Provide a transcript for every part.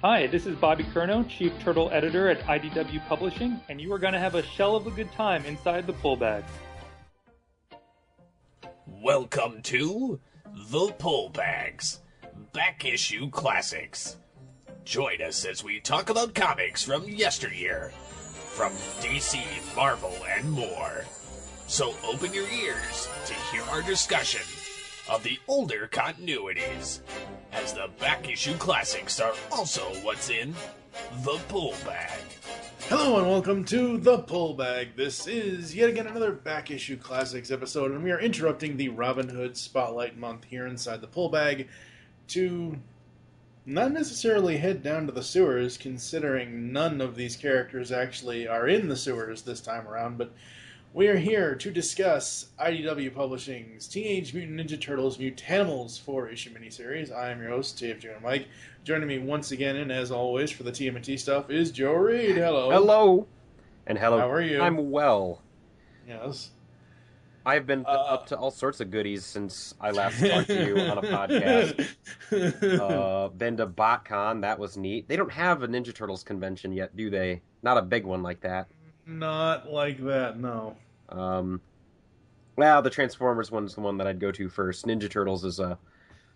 Hi, this is Bobby Curnow, Chief Turtle Editor at IDW Publishing, and you are going to have a shell of a good time inside the pull bag. Welcome to The Pull Bags, Back Issue Classics. Join us as we talk about comics from yesteryear, from DC, Marvel, and more. So open your ears to hear our discussion of the older continuities, as the Back Issue Classics are also what's in the Pull Bag. Hello and welcome to The Pull Bag. This is yet again another Back Issue Classics episode, and we are interrupting the Robyn Hood Spotlight Month here inside the Pull Bag to not necessarily head down to the sewers, considering none of these characters actually are in the sewers this time around, but we are here to discuss IDW Publishing's Teenage Mutant Ninja Turtles Mutanimals 4-issue miniseries. I am your host, TFG and Mike. Joining me once again, and as always, for the TMNT stuff, is Joe Reed. Hello. Hello. And hello. How are you? I'm well. Yes. I've been up to all sorts of goodies since I last talked to you on a podcast. Been to BotCon, that was neat. They don't have a Ninja Turtles convention yet, do they? Not a big one like that. Not like that, no. Well, the Transformers one's the one that I'd go to first. Ninja Turtles is a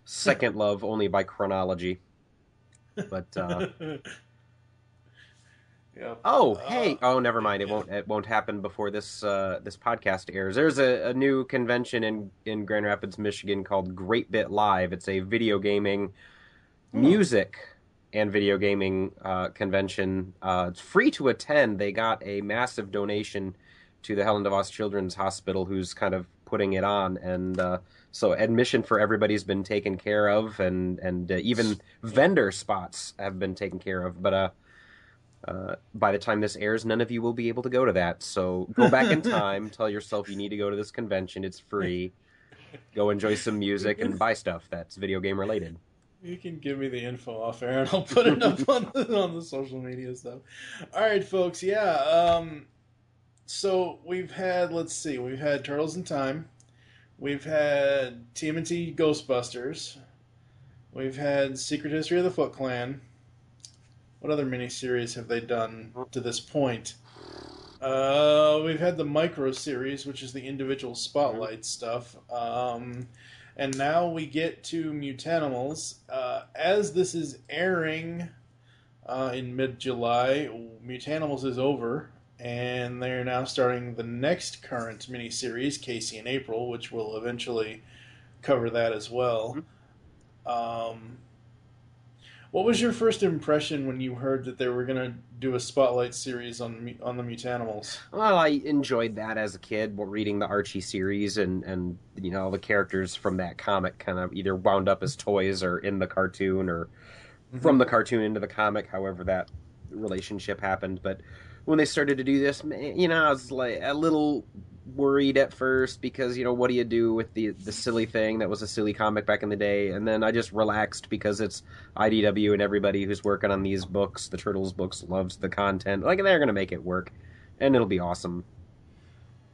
second love, only by chronology. But Yep. oh, hey, oh, never mind. It won't happen before this this podcast airs. There's a new convention in Grand Rapids, Michigan called Great Bit Live. It's a video gaming, music, and video gaming convention. It's free to attend. They got a massive donation to the Helen DeVos Children's Hospital, who's kind of putting it on, and so admission for everybody's been taken care of, and even vendor spots have been taken care of. But by the time this airs, none of you will be able to go to that. So go back in time, tell yourself you need to go to this convention. It's free. Go enjoy some music and buy stuff that's video game related. You can give me the info off air, and I'll put it up on the social media stuff. All right, folks. Yeah. So we've had, we've had Turtles in Time. We've had TMNT Ghostbusters. We've had Secret History of the Foot Clan. What other miniseries have they done to this point? We've had the micro series, which is the individual spotlight stuff. And now we get to Mutanimals. As this is airing in mid-July, Mutanimals is over, and they're now starting the next current miniseries, Casey and April, which will eventually cover that as well. What was your first impression when you heard that they were going to do a spotlight series on the Mutanimals? Well, I enjoyed that as a kid, reading the Archie series, and you know, the characters from that comic kind of either wound up as toys or in the cartoon, or from the cartoon into the comic, however that relationship happened. But when they started to do this, you know, I was like a little worried at first, because, you know, what do you do with the silly thing that was a silly comic back in the day? And then I just relaxed, because it's IDW, and everybody who's working on these books, the Turtles books, loves the content. Like, they're going to make it work, and it'll be awesome.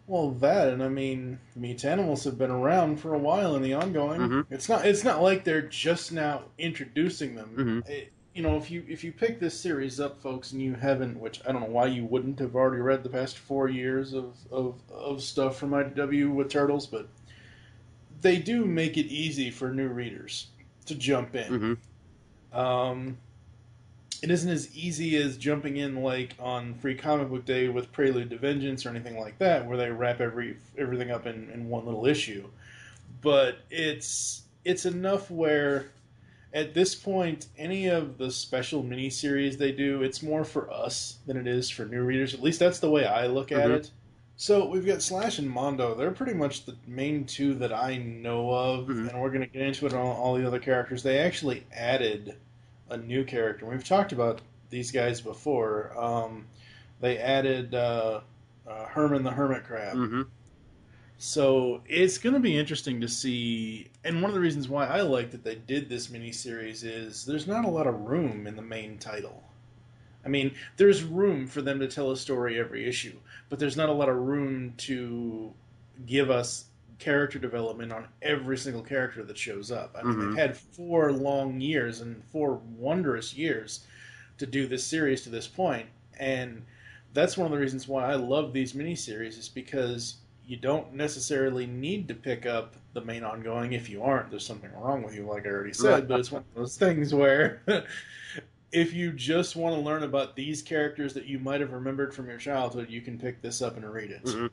Well, that, and I mean, Mutanimals have been around for a while in the ongoing. It's not like they're just now introducing them. You know, if you pick this series up, folks, and you haven't, which I don't know why you wouldn't have already read the past 4 years of stuff from IDW with Turtles, but they do make it easy for new readers to jump in. It isn't as easy as jumping in like on Free Comic Book Day with Prelude to Vengeance or anything like that, where they wrap everything up in one little issue. But it's enough where, at this point, any of the special miniseries they do, it's more for us than it is for new readers. At least that's the way I look at it. So we've got Slash and Mondo. They're pretty much the main two that I know of, and we're going to get into it on all the other characters. They actually added a new character. We've talked about these guys before. They added Herman the Hermit Crab. So it's going to be interesting to see, and one of the reasons why I like that they did this miniseries is there's not a lot of room in the main title. I mean, there's room for them to tell a story every issue, but there's not a lot of room to give us character development on every single character that shows up. I mean, they've had 4 long years and 4 wondrous years to do this series to this point. And that's one of the reasons why I love these miniseries, is because you don't necessarily need to pick up the main ongoing. If you aren't, there's something wrong with you, like I already said. But it's one of those things where if you just want to learn about these characters that you might have remembered from your childhood, you can pick this up and read it.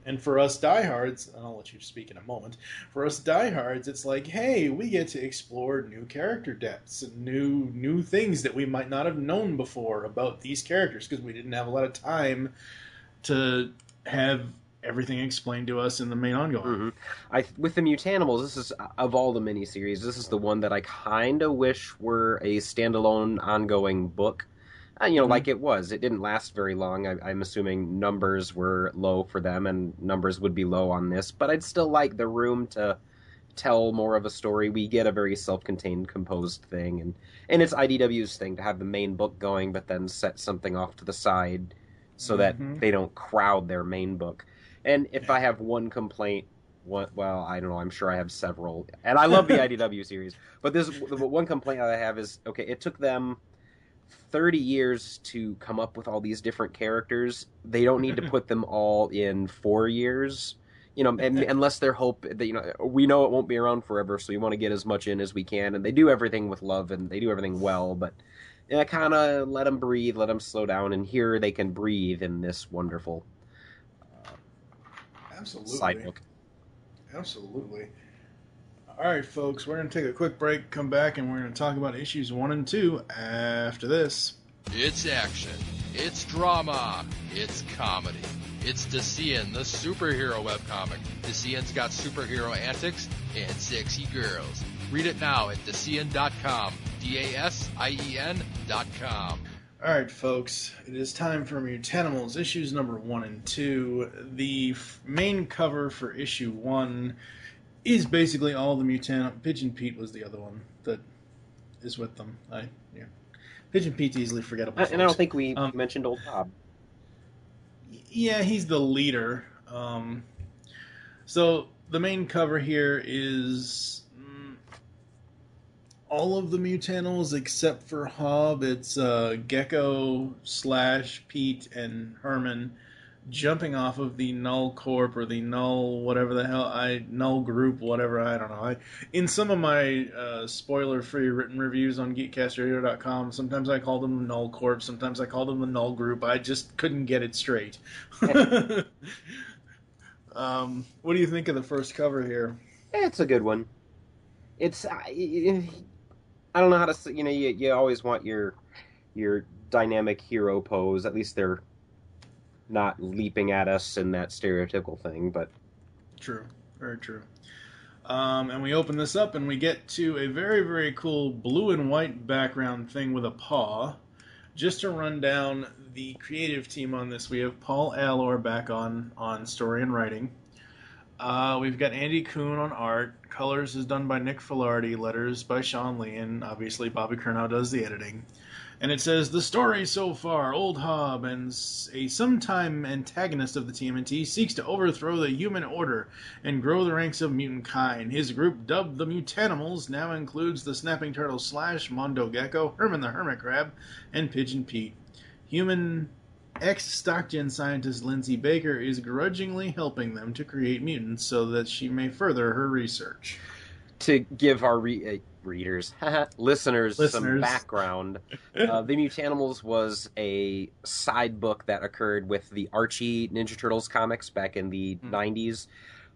And for us diehards, and I'll let you speak in a moment, for us diehards, it's like, hey, we get to explore new character depths and new things that we might not have known before about these characters, because we didn't have a lot of time to have everything explained to us in the main ongoing. With the Mutanimals, this is, of all the miniseries, this is the one that I kind of wish were a standalone ongoing book. Like it was. It didn't last very long. I'm assuming numbers were low for them, and numbers would be low on this. But I'd still like the room to tell more of a story. We get a very self-contained, composed thing. And it's IDW's thing to have the main book going, but then set something off to the side so that they don't crowd their main book. And if I have one complaint, well, I don't know, I'm sure I have several. And I love the IDW series. But the one complaint I have is, okay, it took them 30 years to come up with all these different characters. They don't need to put them all in 4 years, unless they're that, we know it won't be around forever, so we want to get as much in as we can, and they do everything with love, and they do everything well, but kind of let them breathe, let them slow down, and here they can breathe in this wonderful side book. Absolutely. All right, folks, we're going to take a quick break, come back, and we're going to talk about issues 1 and 2 after this. It's action. It's drama. It's comedy. It's Decian, the superhero webcomic. Decian's got superhero antics and sexy girls. Read it now at Decian.com. DASIEN.com. All right, folks, it is time for Mutanimals, issues number 1 and 2. The main cover for issue 1 is basically all the mutant. Pigeon Pete was the other one that is with them. Pigeon Pete's easily forgettable. And I don't think we mentioned Old Bob. Yeah, he's the leader. So the main cover here is all of the Mutanimals except for Hob. It's Gecko / Pete and Herman jumping off of the Null Corp or the Null whatever the hell, Null Group, whatever, I don't know. In some of my spoiler-free written reviews on GeekCastRadio.com, sometimes I call them Null Corp, sometimes I call them the Null Group. I just couldn't get it straight. What do you think of the first cover here? It's a good one. It's I don't know how to say, you always want your dynamic hero pose. At least they're not leaping at us in that stereotypical thing, but... True. Very true. And we open this up and we get to a very, very cool blue and white background thing with a paw. Just to run down the creative team on this, we have Paul Allor back on story and writing. We've got Andy Kuhn on art. Colors is done by Nick Filardi. Letters by Sean Lee. And obviously Bobby Curnow does the editing. And it says, the story so far, Old Hob, and a sometime antagonist of the TMNT, seeks to overthrow the human order and grow the ranks of mutant kind. His group, dubbed the Mutanimals, now includes the Snapping Turtle / Mondo Gecko, Herman the Hermit Crab, and Pigeon Pete. Human ex-Stockgen scientist Lindsay Baker is grudgingly helping them to create mutants so that she may further her research. To give our listeners some background, the Mutanimals was a side book that occurred with the Archie Ninja Turtles comics back in the 90s.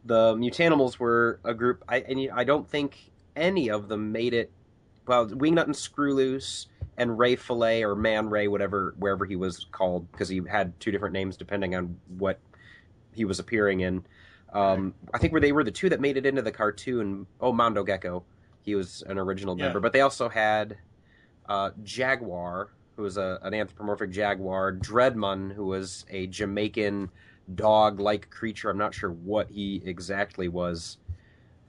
The Mutanimals were a group, I don't think any of them made it. Well, Wingnut and Screwloose and Ray Fillet, or Man Ray, wherever he was called, because he had 2 different names depending on what he was appearing in. I think they were the 2 that made it into the cartoon. Oh, Mondo Gecko. He was an original member. But they also had Jaguar, who was an anthropomorphic jaguar. Dreadmon, who was a Jamaican dog-like creature. I'm not sure what he exactly was.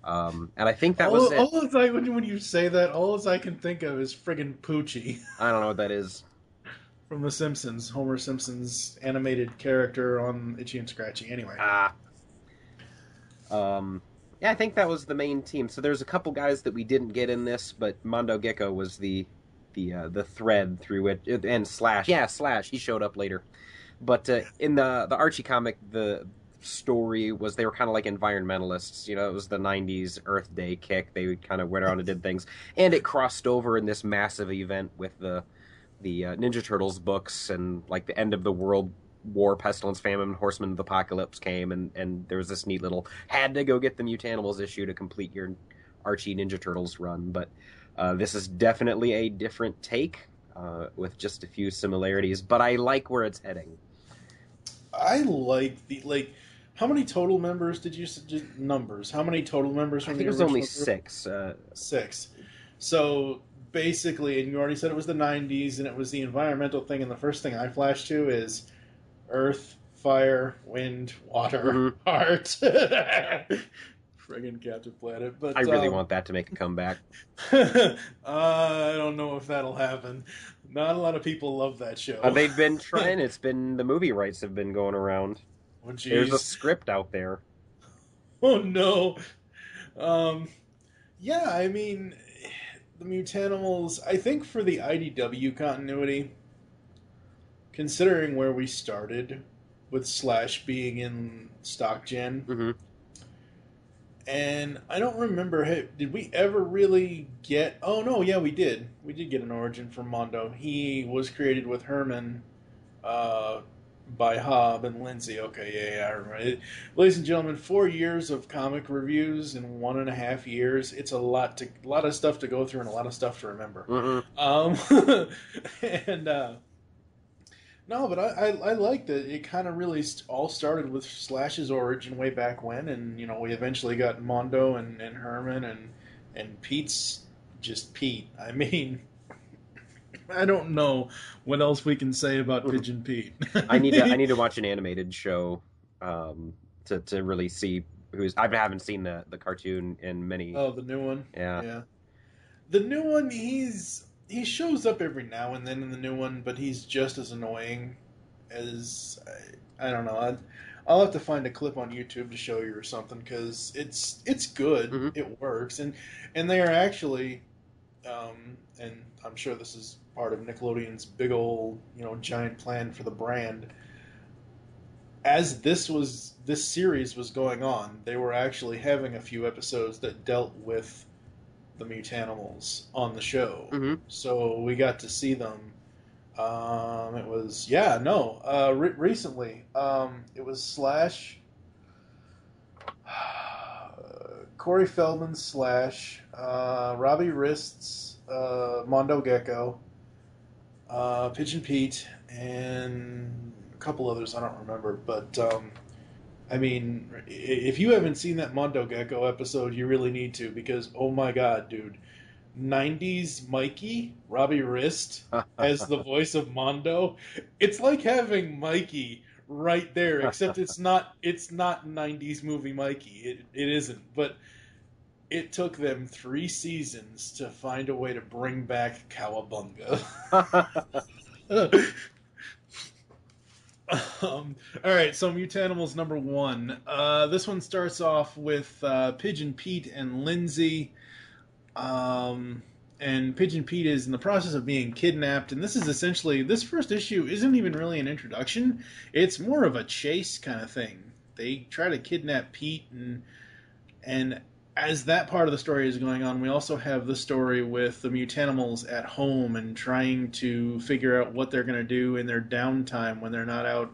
And I think that was it. When you say that, all I can think of is friggin' Poochie. I don't know what that is. From The Simpsons. Homer Simpson's animated character on Itchy and Scratchy. Anyway. Yeah, I think that was the main team. So there's a couple guys that we didn't get in this, but Mondo Gecko was the the thread through it, and Slash. Yeah, Slash. He showed up later, but in the Archie comic, the story was they were kind of like environmentalists. You know, it was the '90s Earth Day kick. They kind of went around and did things, and it crossed over in this massive event with the Ninja Turtles books, and like the end of the world war, pestilence, famine, horsemen of the apocalypse came, and there was this neat little had to go get the Mutanimals issue to complete your Archie Ninja Turtles run. But this is definitely a different take with just a few similarities, but I like where it's heading. I like how many total members did you numbers? How many total members from I think the it was only group? 6. 6. So basically, and you already said it was the 90s and it was the environmental thing, and the first thing I flashed to is earth, fire, wind, water, heart. Friggin' Captain Planet. But I really want that to make a comeback. I don't know if that'll happen. Not a lot of people love that show. They've been trying. It's been the movie rights have been going around. Oh, there's a script out there. Oh no. Yeah, I mean, the Mutanimals, I think for the IDW continuity, considering where we started with Slash being in Stock Gen, and I don't remember, did we ever really get... Oh, no, yeah, we did. We did get an origin from Mondo. He was created with Herman by Hobb and Lindsay. Okay, yeah, I remember it. Ladies and gentlemen, 4 years of comic reviews in 1.5 years. It's a lot of stuff to go through and a lot of stuff to remember. No, but I like that it kind of really all started with Slash's origin way back when, and you know we eventually got Mondo and Herman and Pete's just Pete. I mean, I don't know what else we can say about Pigeon Pete. I need to watch an animated show to really see who's. I haven't seen the cartoon in many. Oh, the new one. Yeah. The new one. He shows up every now and then in the new one, but he's just as annoying as I don't know. I'll have to find a clip on YouTube to show you or something because it's good. It works, and they are actually, and I'm sure this is part of Nickelodeon's big old giant plan for the brand. As this series was going on, they were actually having a few episodes that dealt with the Mutanimals on the show, so we got to see them. It was recently. It was Slash, Corey Feldman, Slash, Robbie Wrists, Mondo Gecko, Pigeon Pete, and a couple others I don't remember, but. I mean, if you haven't seen that Mondo Gecko episode, you really need to, because, oh my god, dude. 90s Mikey, Robbie Wrist, as the voice of Mondo. It's like having Mikey right there, except it's not 90s movie Mikey. It isn't. But it took them 3 seasons to find a way to bring back Cowabunga. All right, so Mutanimals number 1. This one starts off with Pigeon Pete and Lindsay. And Pigeon Pete is in the process of being kidnapped, and this is essentially, this first issue isn't even really an introduction. It's more of a chase kind of thing. They try to kidnap Pete, and as that part of the story is going on, we also have the story with the Mutanimals at home and trying to figure out what they're going to do in their downtime when they're not out,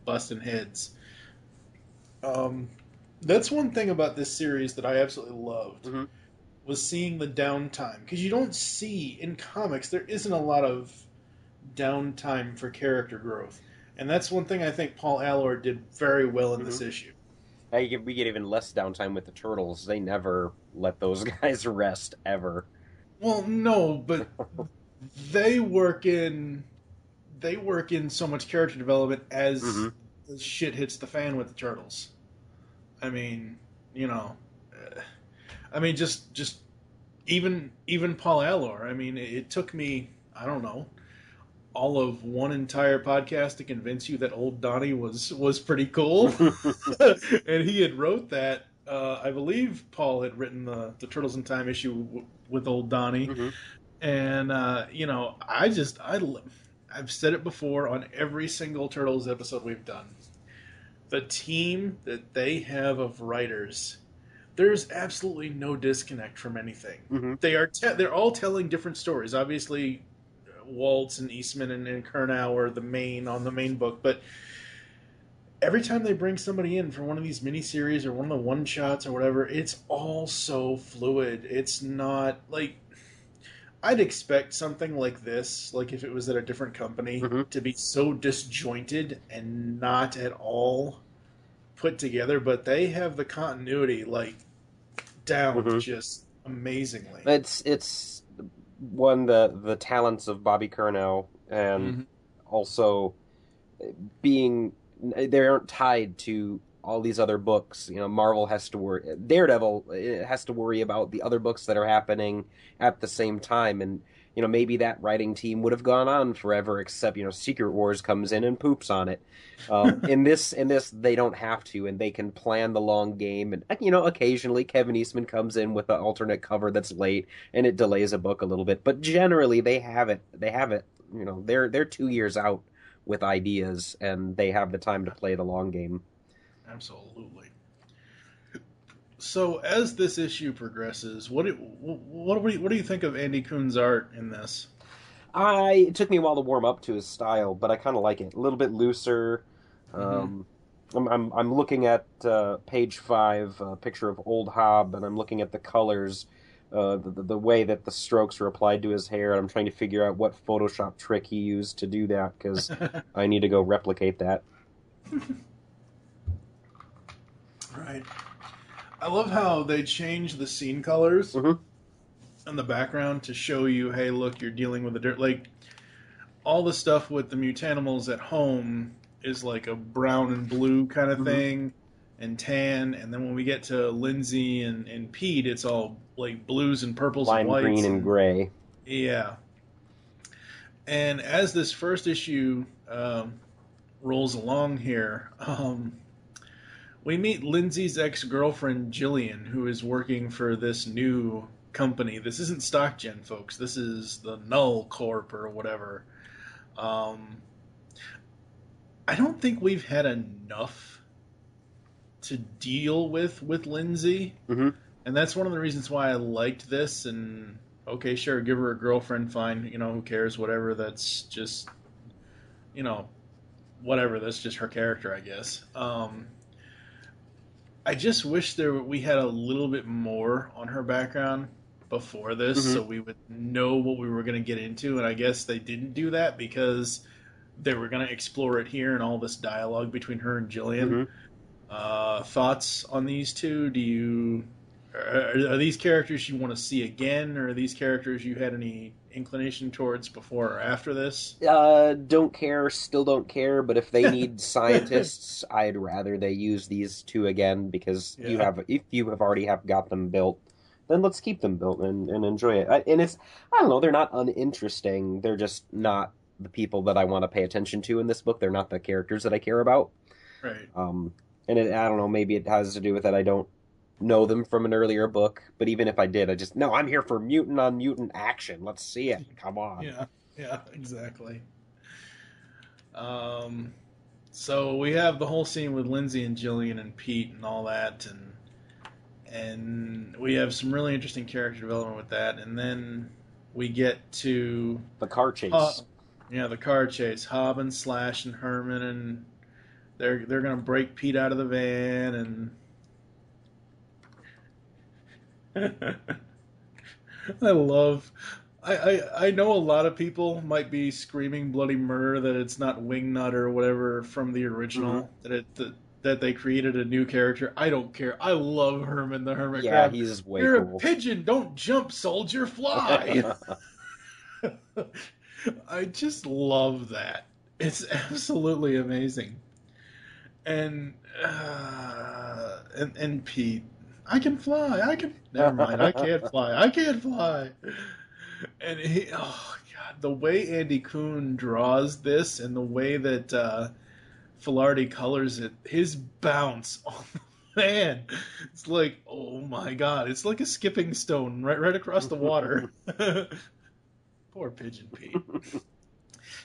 busting heads. That's one thing about this series that I absolutely loved, was seeing the downtime. Because you don't see, in comics, there isn't a lot of downtime for character growth. And that's one thing I think Paul Allor did very well in this issue. We get even less downtime with the Turtles. They never let those guys rest, ever. Well, no, but they work in so much character development as shit hits the fan with the Turtles. I mean, just even Paul Allor. I mean, it took me, I don't know, all of one entire podcast to convince you that Old Donnie was pretty cool. And he had wrote that. I believe Paul had written the Turtles in Time issue with Old Donnie. And I've said it before on every single Turtles episode we've done. The team that they have of writers, there's absolutely no disconnect from anything. Mm-hmm. They're all telling different stories. Obviously, Waltz and Eastman and Kurnow are the main book, but every time they bring somebody in for one of these miniseries or one of the one-shots or whatever, it's all so fluid. It's not like... I'd expect something like this, like if it was at a different company, to be so disjointed and not at all put together, but they have the continuity, like, down just amazingly. It's one, the talents of Bobby Curnow, and also being... They aren't tied to all these other books. Marvel has to worry. Daredevil has to worry about the other books that are happening at the same time, and maybe that writing team would have gone on forever, except Secret Wars comes in and poops on it. In this they don't have to, and they can plan the long game. And occasionally Kevin Eastman comes in with an alternate cover that's late, and it delays a book a little bit. But generally they have it. They're 2 years out with ideas, and they have the time to play the long game. Absolutely. So, as this issue progresses, what do you think of Andy Kuhn's art in this? It took me a while to warm up to his style, but I kind of like it. A little bit looser. I'm looking at page 5, a picture of Old Hob, and I'm looking at the colors, the way that the strokes are applied to his hair, and I'm trying to figure out what Photoshop trick he used to do that, because I need to go replicate that. Right. I love how they change the scene colors in the background to show you, hey, look, you're dealing with the dirt. Like, all the stuff with the Mutanimals at home is like a brown and blue kind of thing, and tan. And then when we get to Lindsay and Pete, it's all like blues and purples Lime and whites. green and gray. Yeah. And as this first issue rolls along here, we meet Lindsay's ex-girlfriend, Jillian, who is working for this new company. This isn't StockGen, folks. This is the Null Corp or whatever. I don't think we've had enough to deal with Lindsay. And that's one of the reasons why I liked this. And, okay, sure, give her a girlfriend, fine. Who cares, whatever. That's just, whatever. That's just her character, I guess. I just wish we had a little bit more on her background before this, so we would know what we were going to get into. And I guess they didn't do that because they were going to explore it here and all this dialogue between her and Jillian. Thoughts on these two? Are these characters you want to see again, or are these characters you had any inclination towards before or after this? Don't care, still don't care, but if they need scientists, I'd rather they use these two again, because if you have already got them built, then let's keep them built and enjoy it. I don't know, they're not uninteresting, they're just not the people that I want to pay attention to in this book. They're not the characters that I care about. Right. And I don't know, maybe it has to do with that I don't know them from an earlier book, but even if I did, I'm here for mutant on mutant action. Let's see it. Come on. Yeah, exactly. So we have the whole scene with Lindsay and Jillian and Pete and all that, and we have some really interesting character development with that, and then we get to the car chase. The car chase. Hob and Slash and Herman, and they're gonna break Pete out of the van, and I know a lot of people might be screaming bloody murder that it's not Wingnut or whatever from the original, that they created a new character. I don't care. I love Herman the Hermit Crab. He's way You're cool. a pigeon. Don't jump, soldier. Fly. I just love that. It's absolutely amazing. And Pete, I can fly. Never mind. I can't fly. And the way Andy Kuhn draws this, and the way that Filardi colors it, his bounce, oh man, it's like, oh my god, it's like a skipping stone right across the water. Poor Pigeon Pete.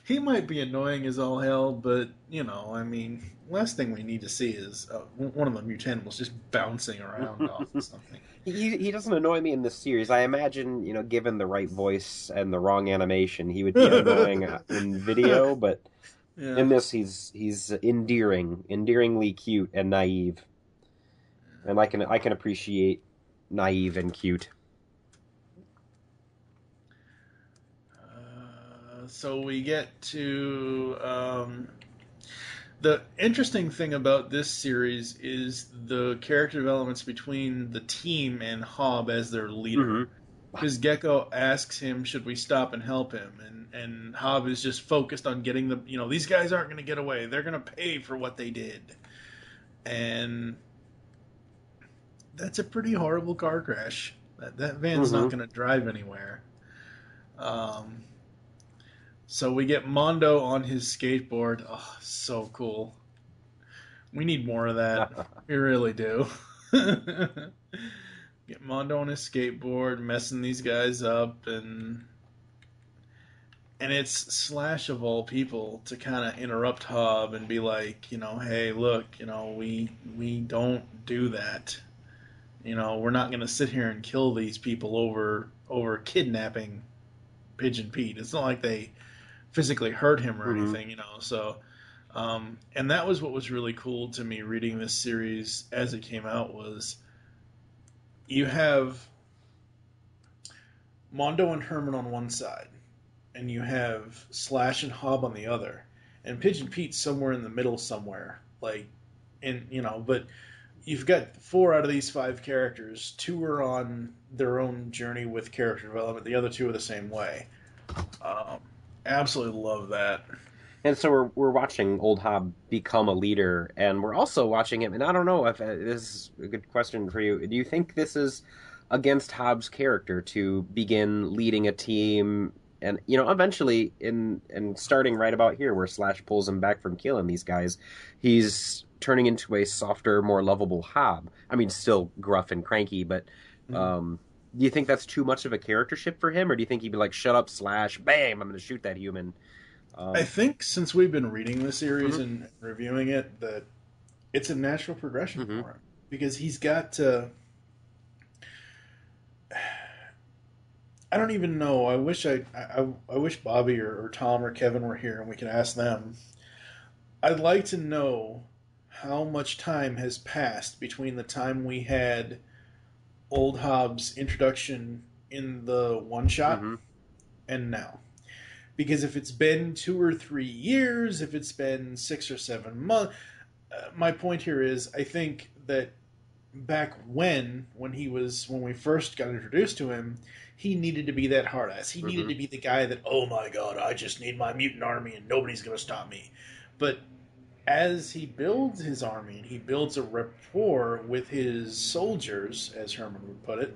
He might be annoying as all hell, but, I mean, last thing we need to see is one of the Mutanimals just bouncing around off of something. He doesn't annoy me in this series. I imagine, given the right voice and the wrong animation, he would be annoying in video, but in this he's endearingly cute and naive. And I can appreciate naive and cute. So we get to the interesting thing about this series is the character developments between the team and Hob as their leader. Because Gecko asks him, should we stop and help him? And Hob is just focused on getting the, these guys aren't going to get away. They're going to pay for what they did. And that's a pretty horrible car crash. That van's not going to drive anywhere. So we get Mondo on his skateboard. Oh, so cool. We need more of that. We really do. Get Mondo on his skateboard, messing these guys up, and it's Slash of all people to kind of interrupt Hob and be like, hey, look, we don't do that. We're not going to sit here and kill these people over kidnapping Pigeon Pete. It's not like they physically hurt him or anything, so and that was what was really cool to me reading this series as it came out was you have Mondo and Herman on one side and you have Slash and Hob on the other and Pigeon Pete's somewhere in the middle somewhere, but you've got 4 out of these 5 characters. 2 are on their own journey with character development, the other 2 are the same way. Absolutely love that. And so we're watching old Hob become a leader, and we're also watching him. And I don't know if this is a good question for you. Do you think this is against Hob's character to begin leading a team, and eventually, in starting right about here, where Slash pulls him back from killing these guys, he's turning into a softer, more lovable Hob. I mean, still gruff and cranky, but. Do you think that's too much of a character shift for him, or do you think he'd be like, shut up, Slash, bam, I'm going to shoot that human? I think since we've been reading the series and reviewing it, that it's a natural progression for him. Because he's got to... I don't even know. I wish Bobby or Tom or Kevin were here and we could ask them. I'd like to know how much time has passed between the time we had old Hob's introduction in the one-shot and now. Because if it's been 2 or 3 years, if it's been 6 or 7 months, my point here is I think that back when we first got introduced to him, he needed to be that hard ass. He needed to be the guy that, oh my god, I just need my mutant army and nobody's going to stop me. But as he builds his army and he builds a rapport with his soldiers, as Herman would put it,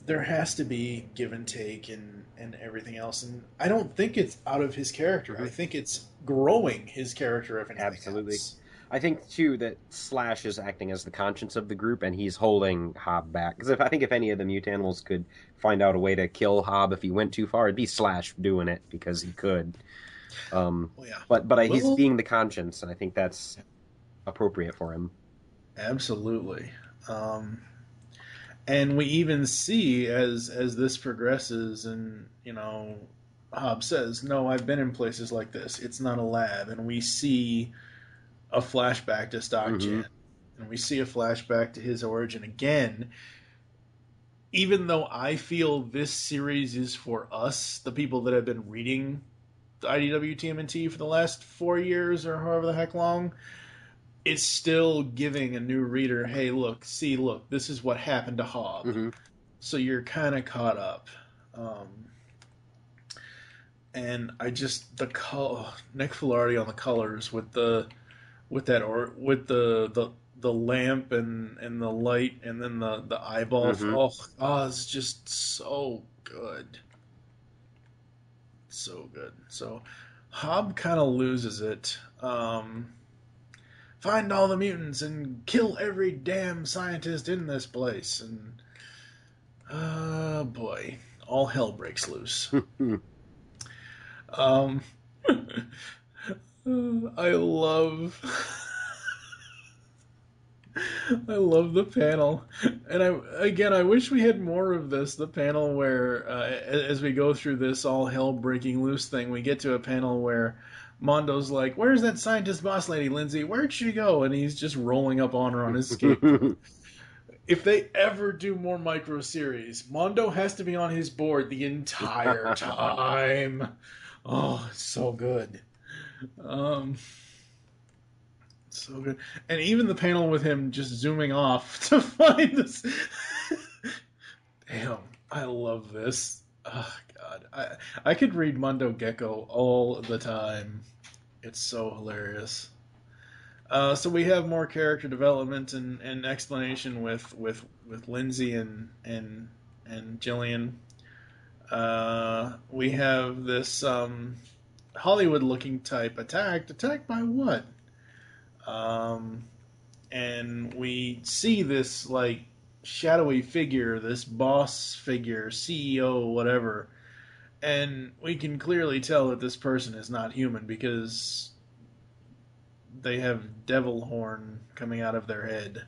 there has to be give and take and everything else. And I don't think it's out of his character. I think it's growing his character, if anything. Absolutely. else. I think, too, that Slash is acting as the conscience of the group, and he's holding Hob back. Because I think if any of the Mutanimals could find out a way to kill Hob if he went too far, it'd be Slash doing it, because he could. But he's being the conscience, and I think that's appropriate for him. Absolutely. And we even see as this progresses, and Hob says, "No, I've been in places like this. It's not a lab." And we see a flashback to Stockjan, and we see a flashback to his origin again. Even though I feel this series is for us, the people that have been reading the IDW TMNT for the last 4 years or however the heck long, it's still giving a new reader, hey, look, this is what happened to Hob. So you're kind of caught up. And I just, Nick Filardi on the colors with the lamp and the light and then the eyeball. It's just so good. So good. So Hob kind of loses it. Find all the mutants and kill every damn scientist in this place. And boy, all hell breaks loose. um, I love the panel, and I wish we had more of this. The panel where, as we go through this all hell breaking loose thing, we get to a panel where Mondo's like, "Where's that scientist boss lady, Lindsay? Where'd she go?" And he's just rolling up on her on his skateboard. If they ever do more micro series, Mondo has to be on his board the entire time. Oh, it's so good. So good. And even the panel with him just zooming off to find this. Damn, I love this. Oh, God. I could read Mondo Gecko all the time. It's so hilarious. So we have more character development and explanation with Lindsay and Jillian. We have this Hollywood-looking type attacked by what? And we see this like shadowy figure, this boss figure, CEO, whatever, and we can clearly tell that this person is not human because they have devil horn coming out of their head,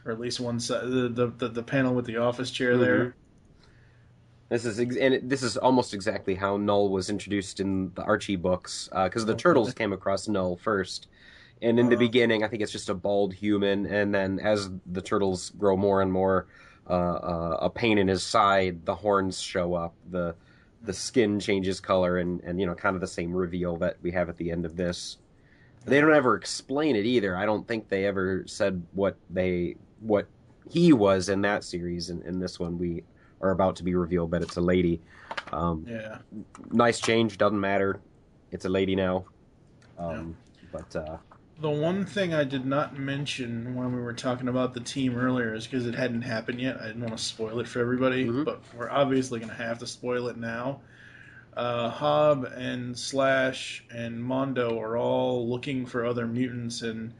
or at least one side. The panel with the office chair there. This is almost exactly how Null was introduced in the Archie books, because the Turtles came across Null first. And in the beginning, I think it's just a bald human, and then as the Turtles grow more and more a pain in his side, the horns show up, the skin changes color, and kind of the same reveal that we have at the end of this. They don't ever explain it either. I don't think they ever said what he was in that series. In this one, we are about to be revealed that it's a lady. Nice change, doesn't matter. It's a lady now. But the one thing I did not mention when we were talking about the team earlier is because it hadn't happened yet. I didn't want to spoil it for everybody, but we're obviously going to have to spoil it now. Hob and Slash and Mondo are all looking for other mutants, and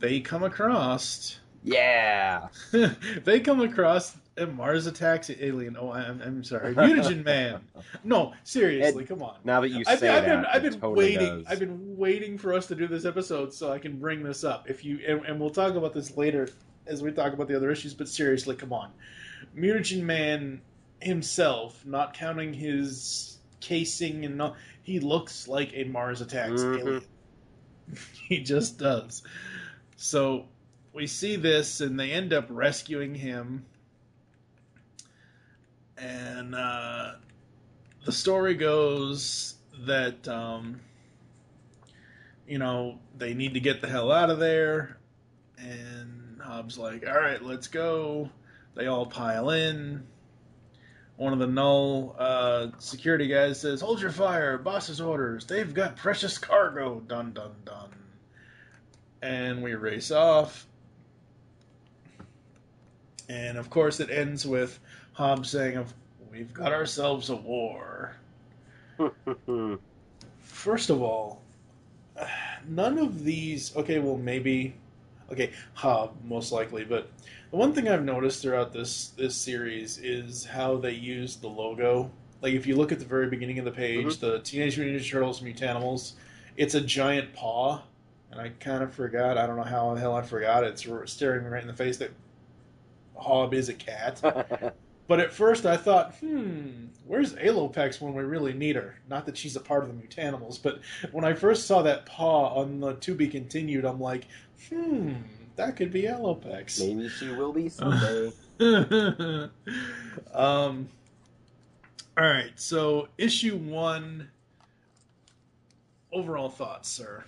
they come across... Yeah! They come across a Mars Attacks alien. Oh, I'm sorry. Mutagen Man. No, seriously, come on. Now that you say that, I've been totally waiting. does. I've been waiting for us to do this episode so I can bring this up. And we'll talk about this later as we talk about the other issues, but seriously, come on. Mutagen Man himself, not counting his casing and all, he looks like a Mars Attacks alien. He just does. So we see this, and they end up rescuing him. And the story goes that, they need to get the hell out of there. And Hobbs like, all right, let's go. They all pile in. One of the Null security guys says, hold your fire, boss's orders. They've got precious cargo. Dun, dun, dun. And we race off. And, of course, it ends with Hobbs saying, we've got ourselves a war. First of all, none of these... Okay, well, maybe... Okay, Hob, most likely, but the one thing I've noticed throughout this series is how they use the logo. Like, if you look at the very beginning of the page, the Teenage Mutant Ninja Turtles Mutanimals, it's a giant paw, and I kind of forgot, I don't know how the hell I forgot it. It's staring me right in the face that Hob is a cat. But at first I thought, where's Alopex when we really need her? Not that she's a part of the Mutanimals, but when I first saw that paw on the To Be Continued, I'm like, that could be Alopex. Maybe she will be someday. Alright, so issue 1, overall thoughts, sir.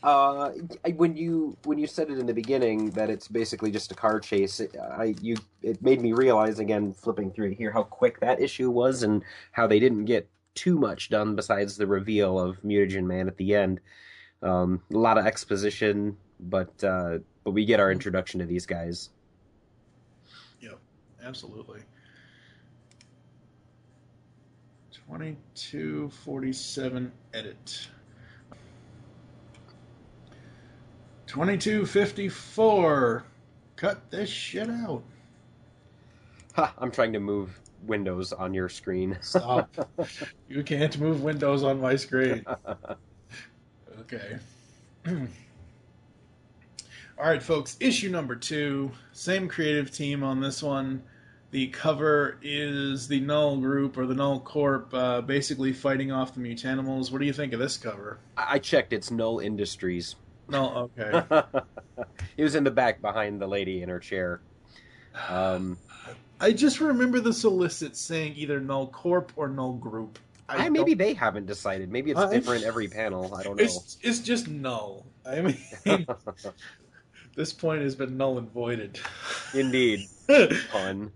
When you said it in the beginning that it's basically just a car chase, it made me realize again, flipping through it here, how quick that issue was and how they didn't get too much done besides the reveal of Mutagen Man at the end. A lot of exposition, but we get our introduction to these guys. Yep, absolutely. 2247 edit. 2254. Cut this shit out. Ha! I'm trying to move windows on your screen. Stop. You can't move windows on my screen. Okay. All right, folks. Issue number 2. Same creative team on this one. The cover is the Null Group, or the Null Corp, basically fighting off the Mutanimals. What do you think of this cover? I checked. It's Null Industries. Null, okay. He was in the back behind the lady in her chair. I just remember the solicit saying either Null Corp or Null Group. Maybe they haven't decided. Maybe it's different every panel. I don't know. It's just null. I mean, this point has been null and voided. Indeed. Pun.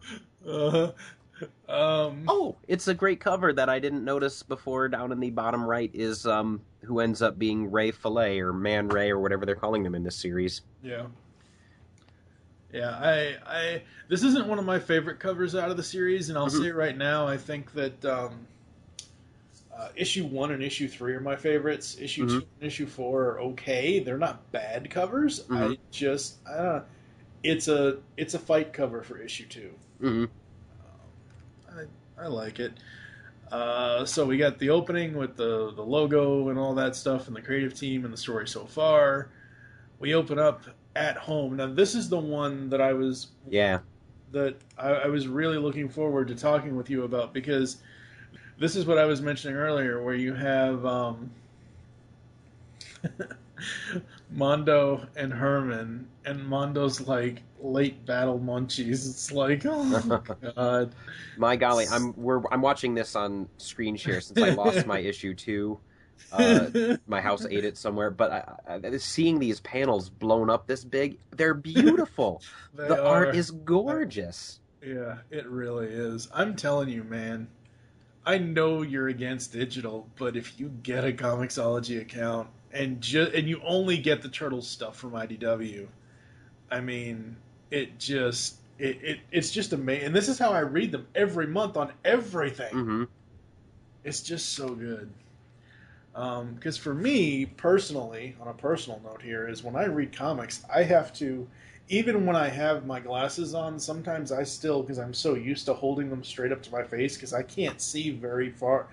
Oh, it's a great cover that I didn't notice before. Down in the bottom right is who ends up being Ray Fillet, or Man Ray, or whatever they're calling them in this series. Yeah. Yeah, I this isn't one of my favorite covers out of the series, and I'll say it right now, I think that issue 1 and issue 3 are my favorites. Issue 2 and issue 4 are okay. They're not bad covers. I don't know. It's a fight cover for issue 2. I like it. So we got the opening with the logo and all that stuff, and the creative team and the story so far. We open up at home. Now this is the one that I was I was really looking forward to talking with you about, because this is what I was mentioning earlier, where you have Mondo and Herman, and Mondo's like late battle munchies. It's like, oh god, my golly! I'm watching this on screen share since I lost my issue 2. My house ate it somewhere, but seeing these panels blown up this big, they're beautiful. The art is gorgeous. Yeah, it really is. I'm telling you, man. I know you're against digital, but if you get a Comixology account and you only get the Turtles stuff from IDW, I mean, it's just amazing. And this is how I read them every month on everything. It's just so good. Because for me, personally, on a personal note here, is when I read comics, I have to, even when I have my glasses on, sometimes I still, because I'm so used to holding them straight up to my face, because I can't see very far.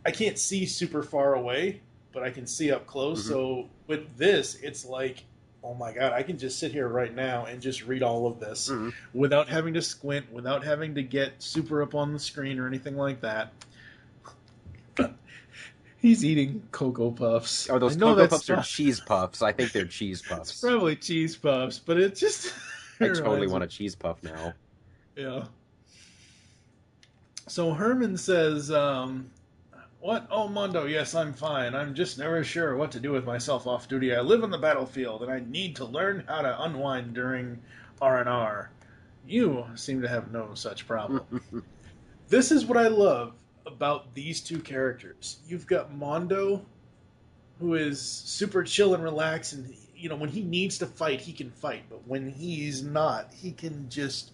I can't see super far away, but I can see up close. So with this, it's like, oh my god, I can just sit here right now and just read all of this without having to squint, without having to get super up on the screen or anything like that. He's eating Cocoa Puffs. Are those Cocoa Puffs or cheese puffs? I think they're cheese puffs. It's probably cheese puffs, but it just... I totally want a cheese puff now. Yeah. So Herman says, what? Oh, Mondo, yes, I'm fine. I'm just never sure what to do with myself off duty. I live on the battlefield, and I need to learn how to unwind during R&R. You seem to have no such problem. This is what I love about these two characters. You've got Mondo, who is super chill and relaxed, and when he needs to fight, he can fight, but when he's not, he can just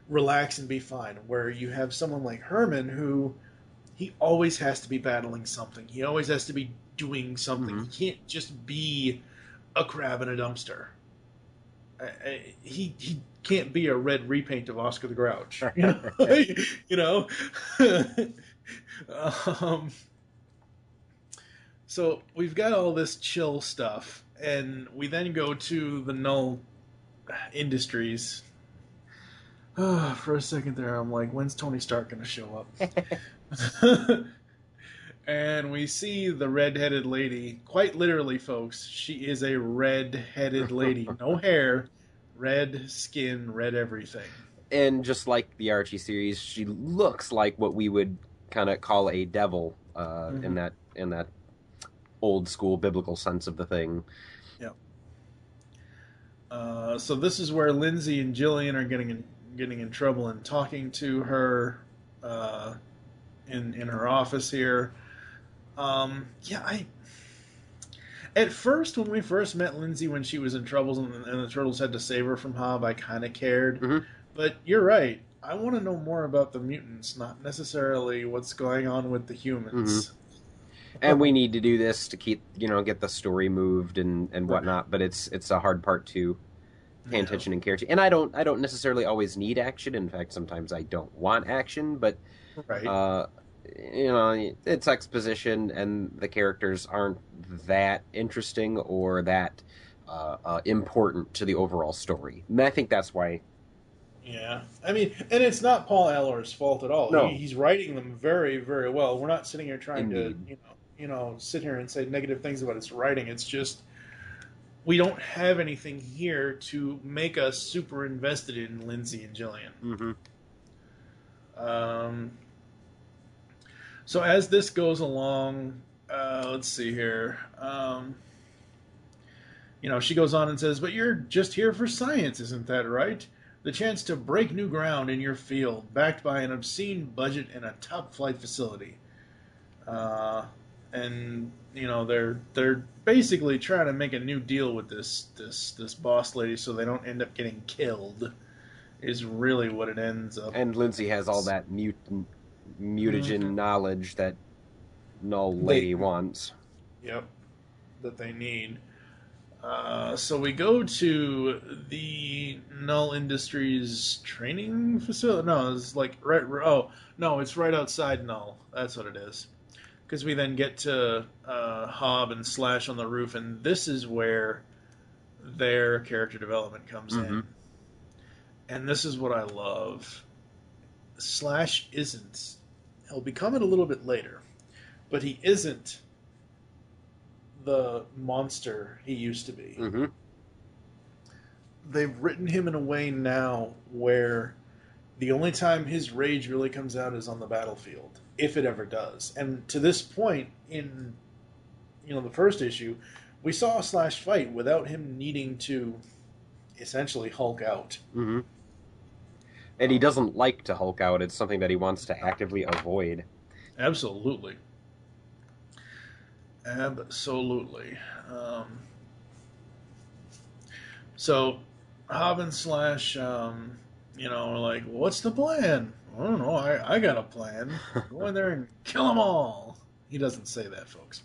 relax and be fine. Where you have someone like Herman, who he always has to be battling something. He always has to be doing something. He can't just be a crab in a dumpster. He can't be a red repaint of Oscar the Grouch. So we've got all this chill stuff, and we then go to the Null Industries. For a second there, I'm like, when's Tony Stark going to show up? And we see the red-headed lady. Quite literally, folks, she is a red-headed lady. No hair, red skin, red everything. And just like the Archie series, she looks like what we would kind of call a devil in that old school biblical sense of the thing. Yeah. So this is where Lindsay and Jillian are getting in trouble and talking to her in her office here. At first, when we first met Lindsay when she was in trouble and the Turtles had to save her from Hob, I kind of cared. But you're right. I want to know more about the mutants, not necessarily what's going on with the humans. And we need to do this to keep, get the story moved and whatnot. But it's a hard part to paying attention and care to. And I don't necessarily always need action. In fact, sometimes I don't want action, but Right. it's exposition, and the characters aren't that interesting or that important to the overall story. And I think that's why. Yeah, I mean, and it's not Paul Allor's fault at all. No. He's writing them very, very well. We're not sitting here trying Indeed. to, sit here and say negative things about his writing. It's just we don't have anything here to make us super invested in Lindsay and Jillian. Mm-hmm. So as this goes along, let's see here. She goes on and says, "But you're just here for science, isn't that right? The chance to break new ground in your field, backed by an obscene budget and a top-flight facility." They're basically trying to make a new deal with this boss lady so they don't end up getting killed. Is really what it ends up. And Lindsay has all that mutagen knowledge that Null Lady wants. Yep, that they need. So we go to the Null Industries training facility. No, it's like right. Oh no, it's right outside Null. That's what it is. Because we then get to Hob and Slash on the roof, and this is where their character development comes in. And this is what I love. Slash isn't. He'll become it a little bit later, but he isn't the monster he used to be. Mm-hmm. They've written him in a way now where the only time his rage really comes out is on the battlefield, if it ever does. And to this point in the first issue, we saw Slash fight without him needing to essentially Hulk out. Mm-hmm. And he doesn't like to Hulk out. It's something that he wants to actively avoid. Absolutely. Absolutely. So, Hob and Slash, are like, what's the plan? I don't know. I got a plan. Go in there and kill them all. He doesn't say that, folks.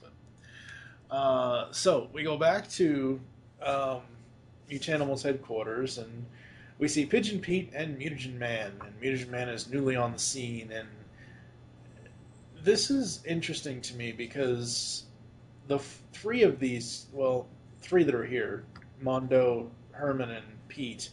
But so, we go back to Mutanimals headquarters, and we see Pigeon Pete and Mutagen Man. And Mutagen Man is newly on the scene, and this is interesting to me because the three that are here, Mondo, Herman, and Pete,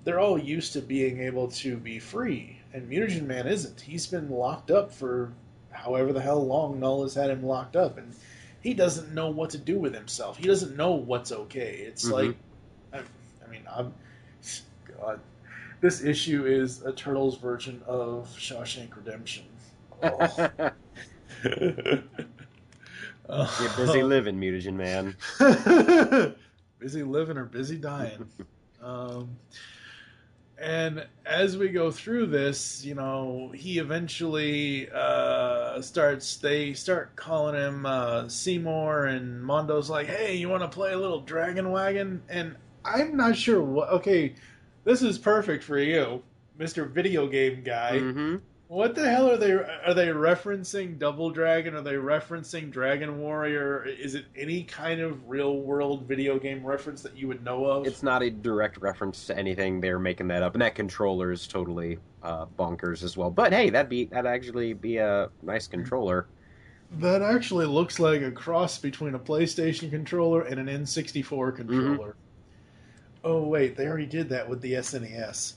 they're all used to being able to be free, and Mutagen Man isn't. He's been locked up for however the hell long Null has had him locked up, and he doesn't know what to do with himself. He doesn't know what's okay. It's like, God, this issue is a Turtles version of Shawshank Redemption. Oh. You're busy living, Mutagen Man. Busy living or busy dying. And as we go through this, he eventually they start calling him Seymour, and Mondo's like, "Hey, you want to play a little Dragon Wagon?" And I'm not sure okay, this is perfect for you, Mr. Video Game Guy. Mm-hmm. What the hell are they referencing? Double Dragon? Are they referencing Dragon Warrior? Is it any kind of real world video game reference that you would know of? It's not a direct reference to anything. They're making that up, and that controller is totally bonkers as well. But hey, that'd actually be a nice controller. That actually looks like a cross between a PlayStation controller and an N64 controller. Mm-hmm. Oh wait, they already did that with the SNES.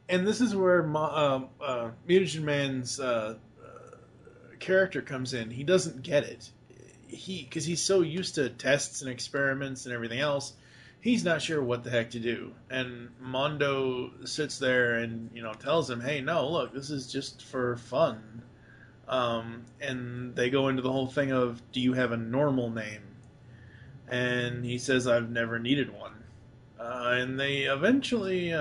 And this is where Mutagen Man's character comes in. He doesn't get it. Because he's so used to tests and experiments and everything else, he's not sure what the heck to do. And Mondo sits there and tells him, "Hey, no, look, this is just for fun." And they go into the whole thing of, "Do you have a normal name?" And he says, "I've never needed one." And they eventually,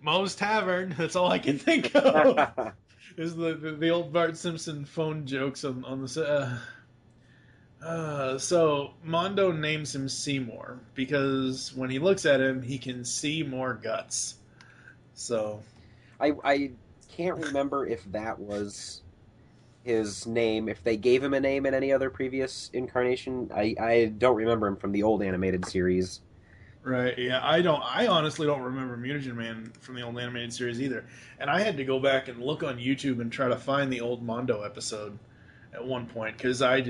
Moe's Tavern, that's all I can think of. Is the old Bart Simpson phone jokes on the so Mondo names him Seymour because when he looks at him, he can see more guts. So I can't remember if that was his name, if they gave him a name in any other previous incarnation. I don't remember him from the old animated series. Right, yeah, I honestly don't remember Mutagen Man from the old animated series either. And I had to go back and look on YouTube and try to find the old Mondo episode at one point, because I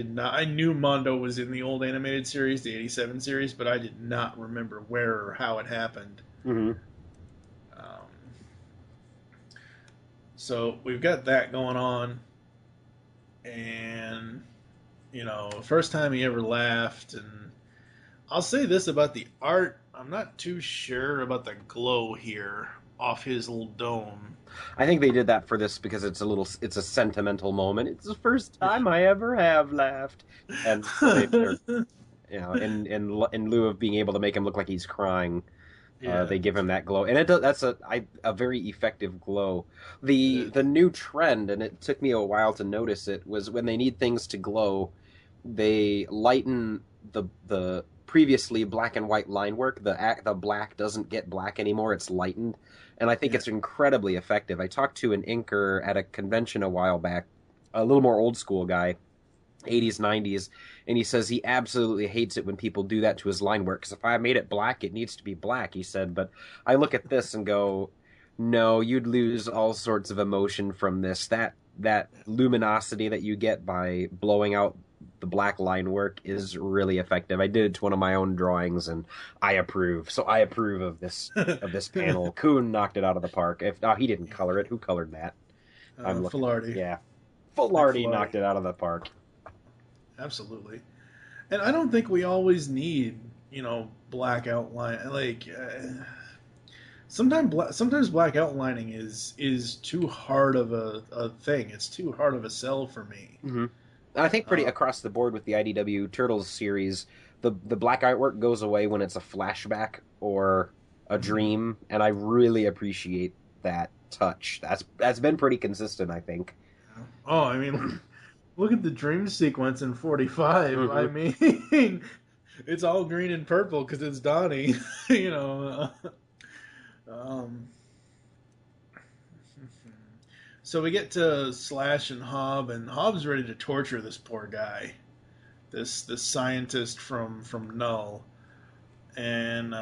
knew Mondo was in the old animated series, the 87 series, but I did not remember where or how it happened. Mm-hmm. So we've got that going on, and, first time he ever laughed, and I'll say this about the art, I'm not too sure about the glow here off his little dome. I think they did that for this because it's a sentimental moment. It's the first time I ever have laughed, and so in lieu of being able to make him look like he's crying, they give him that glow, and that's a very effective glow. The new trend, and it took me a while to notice it, was when they need things to glow, they lighten the previously black and white line work. The black doesn't get black anymore; it's lightened, and I think it's incredibly effective. I talked to an inker at a convention a while back, a little more old school guy, 80s, 90s, and he says he absolutely hates it when people do that to his line work, because if I made it black, it needs to be black, he said. But I look at this and go, no, you'd lose all sorts of emotion from this. That luminosity that you get by blowing out the black line work is really effective. I did it to one of my own drawings, and I approve. So I approve of this panel. Kuhn knocked it out of the park. He didn't color it. Who colored that? Filardi. Yeah, Filardi knocked it out of the park. Absolutely. And I don't think we always need, black outline. Like, sometimes black outlining is too hard of a thing. It's too hard of a sell for me. Mm-hmm. I think pretty across the board with the IDW Turtles series, the black artwork goes away when it's a flashback or a dream, and I really appreciate that touch. That's been pretty consistent, I think. Oh, I mean, look at the dream sequence in 45. Mm-hmm. I mean, it's all green and purple because it's Donnie, So we get to Slash and Hob, and Hob's ready to torture this poor guy, this scientist from Null, and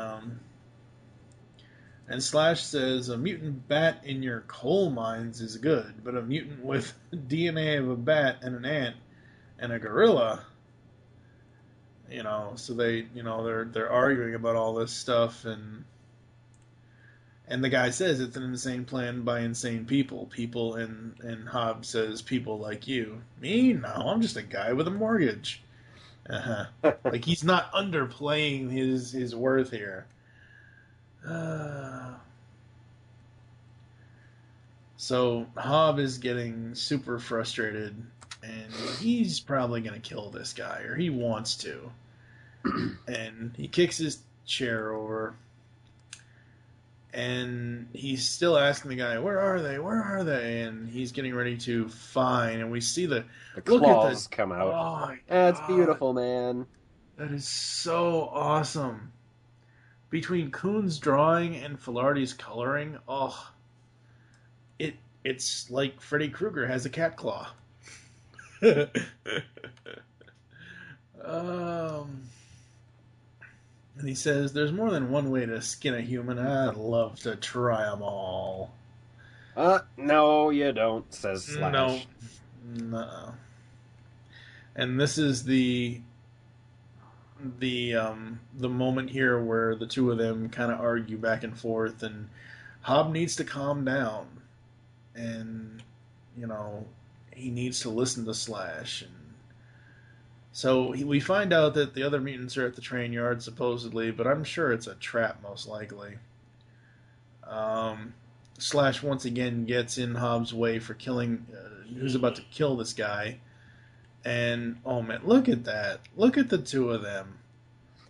Slash says a mutant bat in your coal mines is good, but a mutant with DNA of a bat and an ant and a gorilla, so they're arguing about all this stuff, and the guy says it's an insane plan by insane people. And Hob says, people like you. Me? No, I'm just a guy with a mortgage. Like, he's not underplaying his worth here. So Hob is getting super frustrated, and he's probably going to kill this guy, or he wants to. And he kicks his chair over. And he's still asking the guy, where are they? Where are they? And he's getting ready to find, and we see the claws come out. Oh, that's beautiful, man. That is so awesome. Between Kuhn's drawing and Filardi's coloring, it's like Freddy Krueger has a cat claw. And he says, there's more than one way to skin a human. I'd love to try them all. No, you don't, says Slash. No. And this is the moment here where the two of them kind of argue back and forth, and Hob needs to calm down. And, he needs to listen to Slash, and so we find out that the other mutants are at the train yard, supposedly, but I'm sure it's a trap, most likely. Slash once again gets in Hob's way for killing, who's about to kill this guy. And, oh man, look at that. Look at the two of them.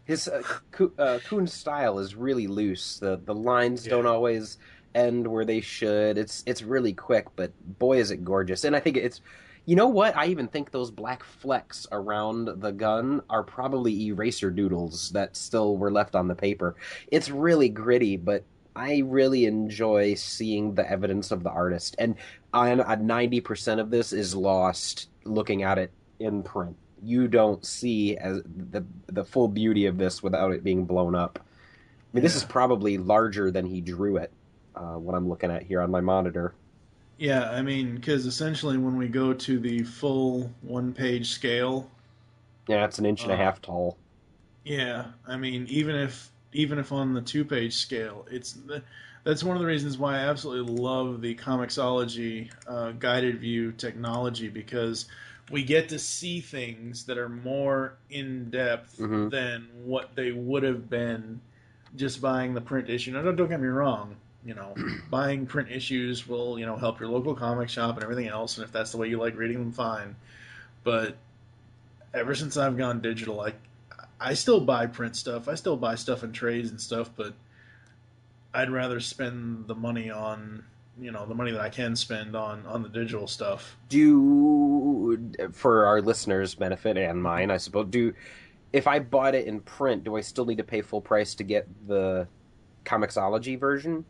His Kuhn's style is really loose. The lines don't always end where they should. It's really quick, but boy is it gorgeous. And I think it's... You know what? I even think those black flecks around the gun are probably eraser doodles that still were left on the paper. It's really gritty, but I really enjoy seeing the evidence of the artist, and 90% of this is lost looking at it in print. You don't see as the full beauty of this without it being blown up. I mean, this is probably larger than he drew it, what I'm looking at here on my monitor. Yeah, I mean, because essentially when we go to the full one-page scale, yeah, it's an inch and a half tall. Yeah, I mean, even if on the 2-page scale, that's one of the reasons why I absolutely love the Comixology guided view technology, because we get to see things that are more in depth than what they would have been just buying the print issue. Now, don't get me wrong. Buying print issues will, help your local comic shop and everything else, and if that's the way you like reading them, fine. But ever since I've gone digital, I still buy print stuff. I still buy stuff in trades and stuff, but I'd rather spend the money on, the money that I can spend on the digital stuff. For our listeners' benefit and mine, I suppose, if I bought it in print, do I still need to pay full price to get the Comixology version?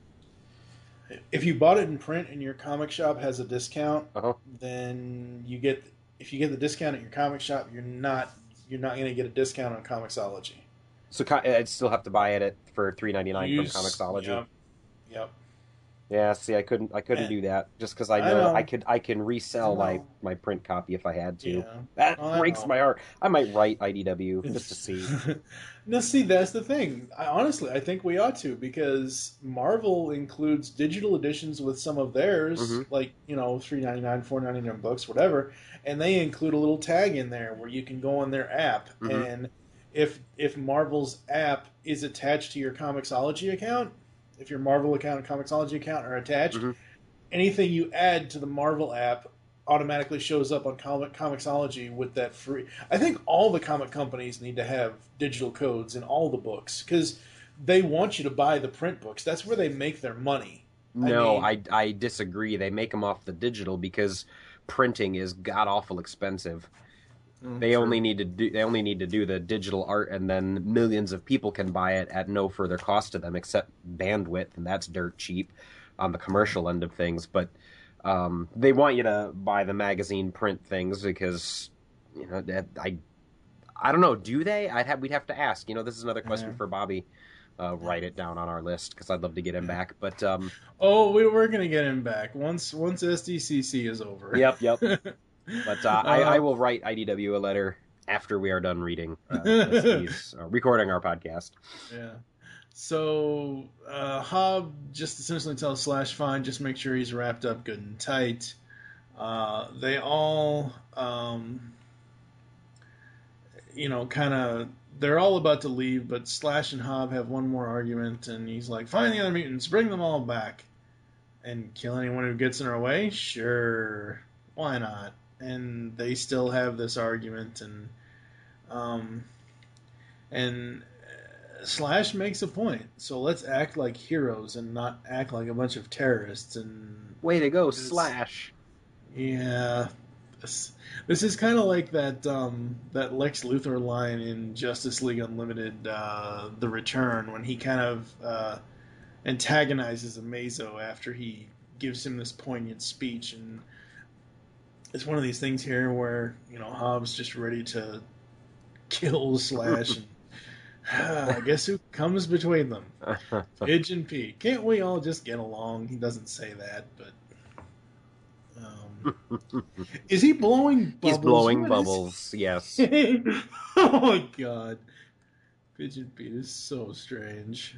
If you bought it in print and your comic shop has a discount, then if you get the discount at your comic shop, you're not going to get a discount on Comixology. So I'd still have to buy it for $3.99 from Comixology. Yep. Yeah. See, I couldn't do that just because I know I can resell my print copy if I had to. Yeah. That breaks my heart. I might write IDW just to see. No, see, that's the thing. I think we ought to, because Marvel includes digital editions with some of theirs, like $3.99, $4.99 books, whatever, and they include a little tag in there where you can go on their app, and if Marvel's app is attached to your Comixology account, if your Marvel account and Comixology account are attached, anything you add to the Marvel app automatically shows up on Comixology with that free. I think all the comic companies need to have digital codes in all the books, because they want you to buy the print books. That's where they make their money. No, I disagree. They make them off the digital because printing is god awful expensive. They only need to do the digital art, and then millions of people can buy it at no further cost to them except bandwidth, and that's dirt cheap on the commercial end of things. But they want you to buy the magazine print things because I don't know. Do they? We'd have to ask. This is another question for Bobby. Write it down on our list because I'd love to get him back. But we're gonna get him back once SDCC is over. Yep. But I will write IDW a letter after we are done reading. He's recording our podcast. Yeah. So Hob just essentially tells Slash, fine, just make sure he's wrapped up good and tight. They all, they're all about to leave, but Slash and Hob have one more argument, and he's like, find the other mutants, bring them all back. And kill anyone who gets in our way? Sure. Why not? And they still have this argument, and Slash makes a point. So let's act like heroes and not act like a bunch of terrorists. And way to go, Slash. Yeah, this is kind of like that Lex Luthor line in Justice League Unlimited, The Return, when he kind of antagonizes Amazo after he gives him this poignant speech. And it's one of these things here where Hobbs just ready to kill Slash. And I guess who comes between them? Pidge and Pete. Can't we all just get along? He doesn't say that, but is he blowing bubbles? He's blowing bubbles, yes. Oh my god. Pidge and Pete is so strange.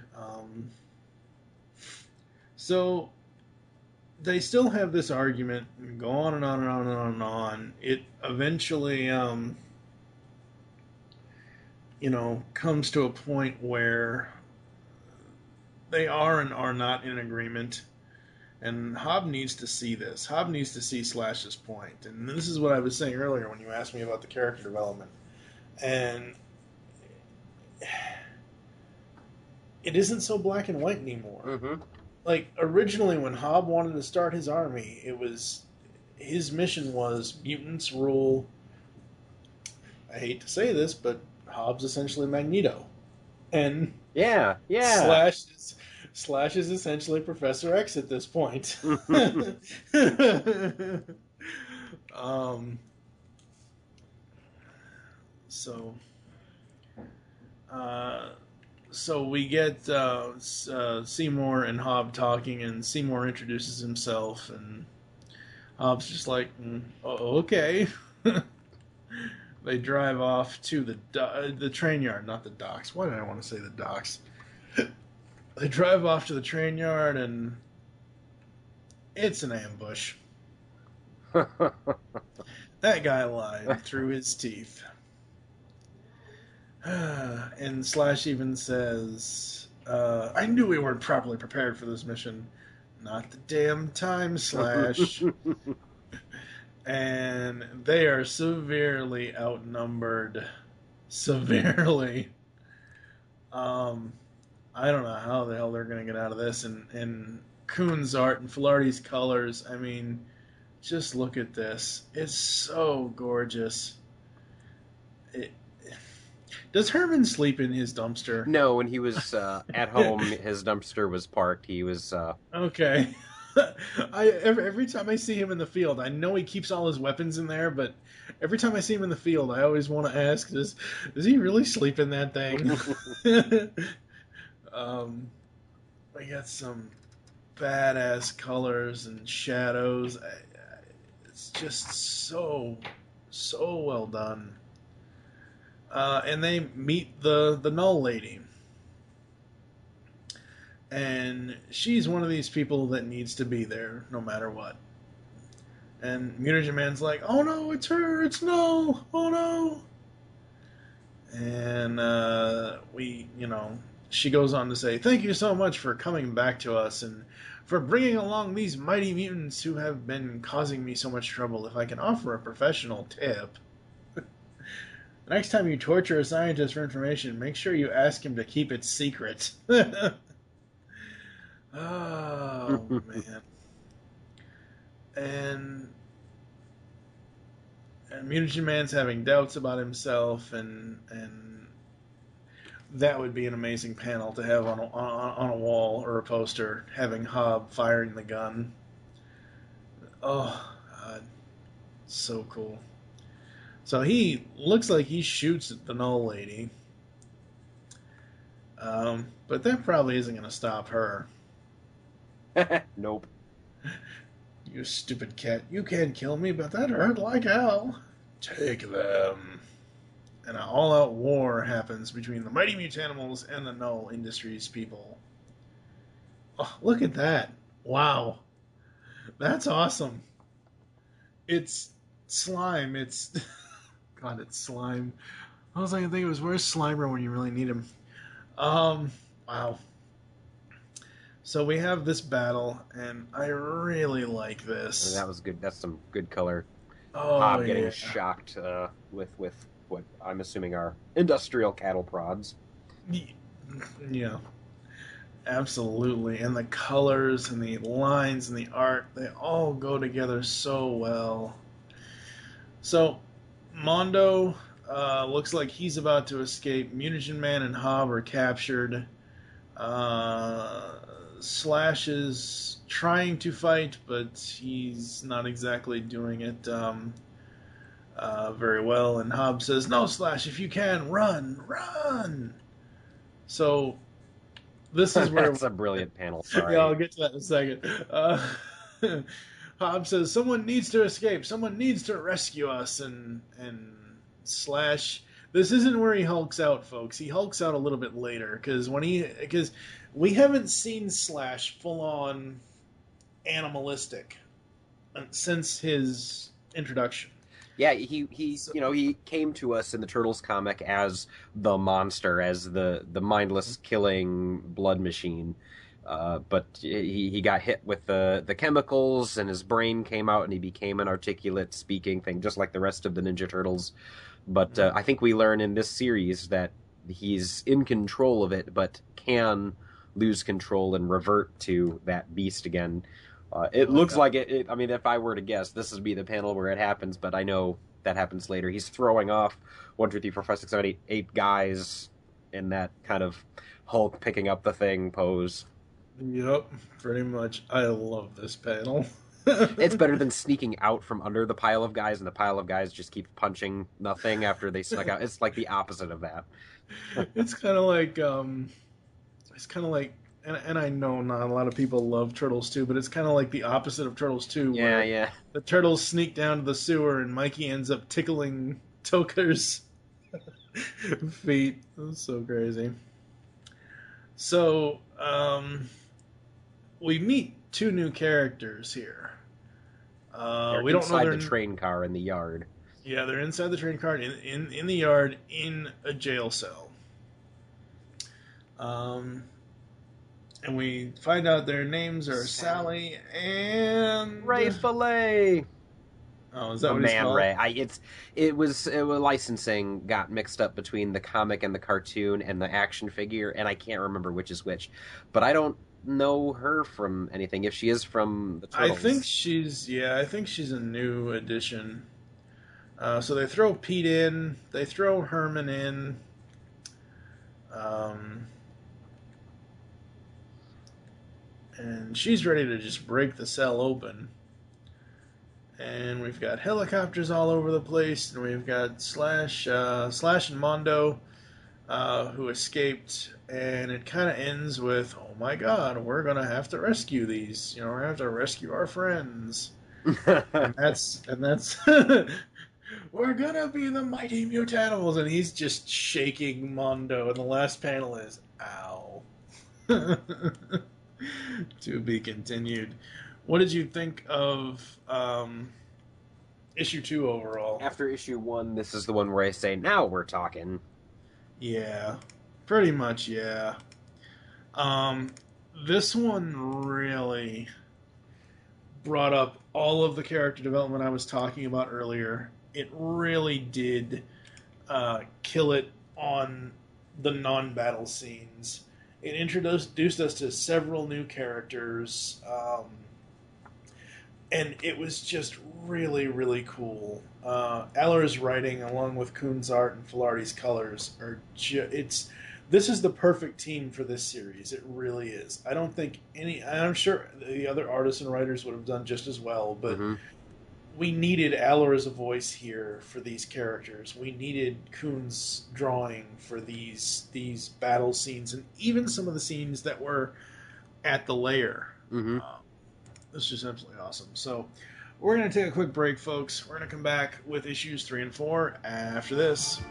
So they still have this argument and go on and on and on and on and on. It eventually comes to a point where they are and are not in agreement. And Hob needs to see this. Hob needs to see Slash's point. And this is what I was saying earlier when you asked me about the character development. And it isn't so black and white anymore. Like, originally when Hob wanted to start his army, his mission was mutants rule. I hate to say this, but Hobbs essentially Magneto, and yeah, Slash Slash is essentially Professor X at this point. So, so we get Seymour and Hobb talking, and Seymour introduces himself, and Hobbs just like, okay. They drive off to the train yard, not the docks. Why did I want to say the docks? They drive off to the train yard, and it's an ambush. That guy lied through his teeth. And Slash even says, I knew we weren't properly prepared for this mission. Not the damn time, Slash. And they are severely outnumbered. Severely. I don't know how the hell they're going to get out of this. And Kuhn's art and Filardi's colors, I mean, just look at this. It's so gorgeous. Does Herman sleep in his dumpster? No, when he was at home, his dumpster was parked. He was... Okay. Every time I see him in the field, I know he keeps all his weapons in there, but every time I see him in the field, I always want to ask, does he really sleep in that thing? We got some badass colors and shadows. It's just so well done. And they meet the Null Lady. And she's one of these people that needs to be there no matter what. And Mutagen Man's like, oh no, it's her, it's Null, oh no. And she goes on to say, thank you so much for coming back to us and for bringing along these mighty mutants who have been causing me so much trouble. If I can offer a professional tip. The next time you torture a scientist for information, make sure you ask him to keep it secret. Oh, man. And Mutagen Man's having doubts about himself, and that would be an amazing panel to have on a wall or a poster, having Hobb firing the gun. Oh, God. So cool. So he looks like he shoots at the Null Lady. But that probably isn't going to stop her. Nope. You stupid cat. You can't kill me, but that hurt like hell. Take them. And an all-out war happens between the Mighty Mutanimals and the Null Industries people. Oh, look at that. Wow. That's awesome. It's slime. It's... God, it's slime. I was like, I think it was, where's Slimer when you really need him? Wow. So we have this battle, and I really like this. That was good. That's some good color. Oh, Hobb getting shocked with what I'm assuming are industrial cattle prods. Yeah. Absolutely. And the colors and the lines and the art, they all go together so well. So, Mondo looks like he's about to escape. Mutagen Man and Hobb are captured. Slash is trying to fight, but he's not exactly doing it very well. And Hobb says, no, Slash, if you can, run! So, this is where... That's a brilliant panel, sorry. Yeah, I'll get to that in a second. Hobb says, someone needs to escape. Someone needs to rescue us. And Slash... This isn't where he hulks out, folks. He hulks out a little bit later. Because we haven't seen Slash full-on animalistic since his introduction. Yeah, he came to us in the Turtles comic as the monster, as the mindless killing blood machine. But he got hit with the chemicals, and his brain came out, and he became an articulate speaking thing, just like the rest of the Ninja Turtles. But I think we learn in this series that he's in control of it, but can lose control and revert to that beast again. It looks like it. I mean, if I were to guess, this would be the panel where it happens, but I know that happens later. He's throwing off 1, 2, 3, 4, 5, 6, 7, 8 guys in that kind of Hulk picking up the thing pose. Yep, pretty much. I love this panel. It's better than sneaking out from under the pile of guys, and the pile of guys just keep punching nothing after they snuck out. It's like the opposite of that. It's kind of like, and I know not a lot of people love Turtles 2, but it's kind of like the opposite of Turtles 2. Yeah, where yeah. The turtles sneak down to the sewer, and Mikey ends up tickling Toker's feet. That's so crazy. So, we meet two new characters here. They're We don't know inside their the train car in the yard. Yeah, they're inside the train car in the yard in a jail cell. And we find out their names are Sally and Ray Fillet. Oh, is that The what he's Man called? Ray. It was licensing got mixed up between the comic and the cartoon and the action figure, and I can't remember which is which. But I don't know her from anything. If she is from the Turtles, I think she's a new addition. So they throw Pete in, they throw Herman in. And she's ready to just break the cell open. And we've got helicopters all over the place, and we've got Slash and Mondo, who escaped, and it kind of ends with, "Oh my God, we're gonna have to rescue these. We're gonna have to rescue our friends." and that's we're gonna be the mighty Mutanimals, and he's just shaking Mondo, and the last panel is, "Ow." To be continued. What did you think of issue 2 overall? after issue 1, this is the one where I say, now we're talking. Yeah, pretty much, yeah. This one really brought up all of the character development I was talking about earlier. It really did kill it on the non-battle scenes. It introduced us to several new characters, and it was just really, really cool. Aller's writing, along with Kuhn's art and Filardi's colors, this is the perfect team for this series. It really is. I don't think I'm sure the other artists and writers would have done just as well, but we needed Aller as a voice here for these characters. We needed Kuhn's drawing for these battle scenes, and even some of the scenes that were at the lair. This is just absolutely awesome. So we're going to take a quick break, folks. We're going to come back with issues 3 and 4 after this.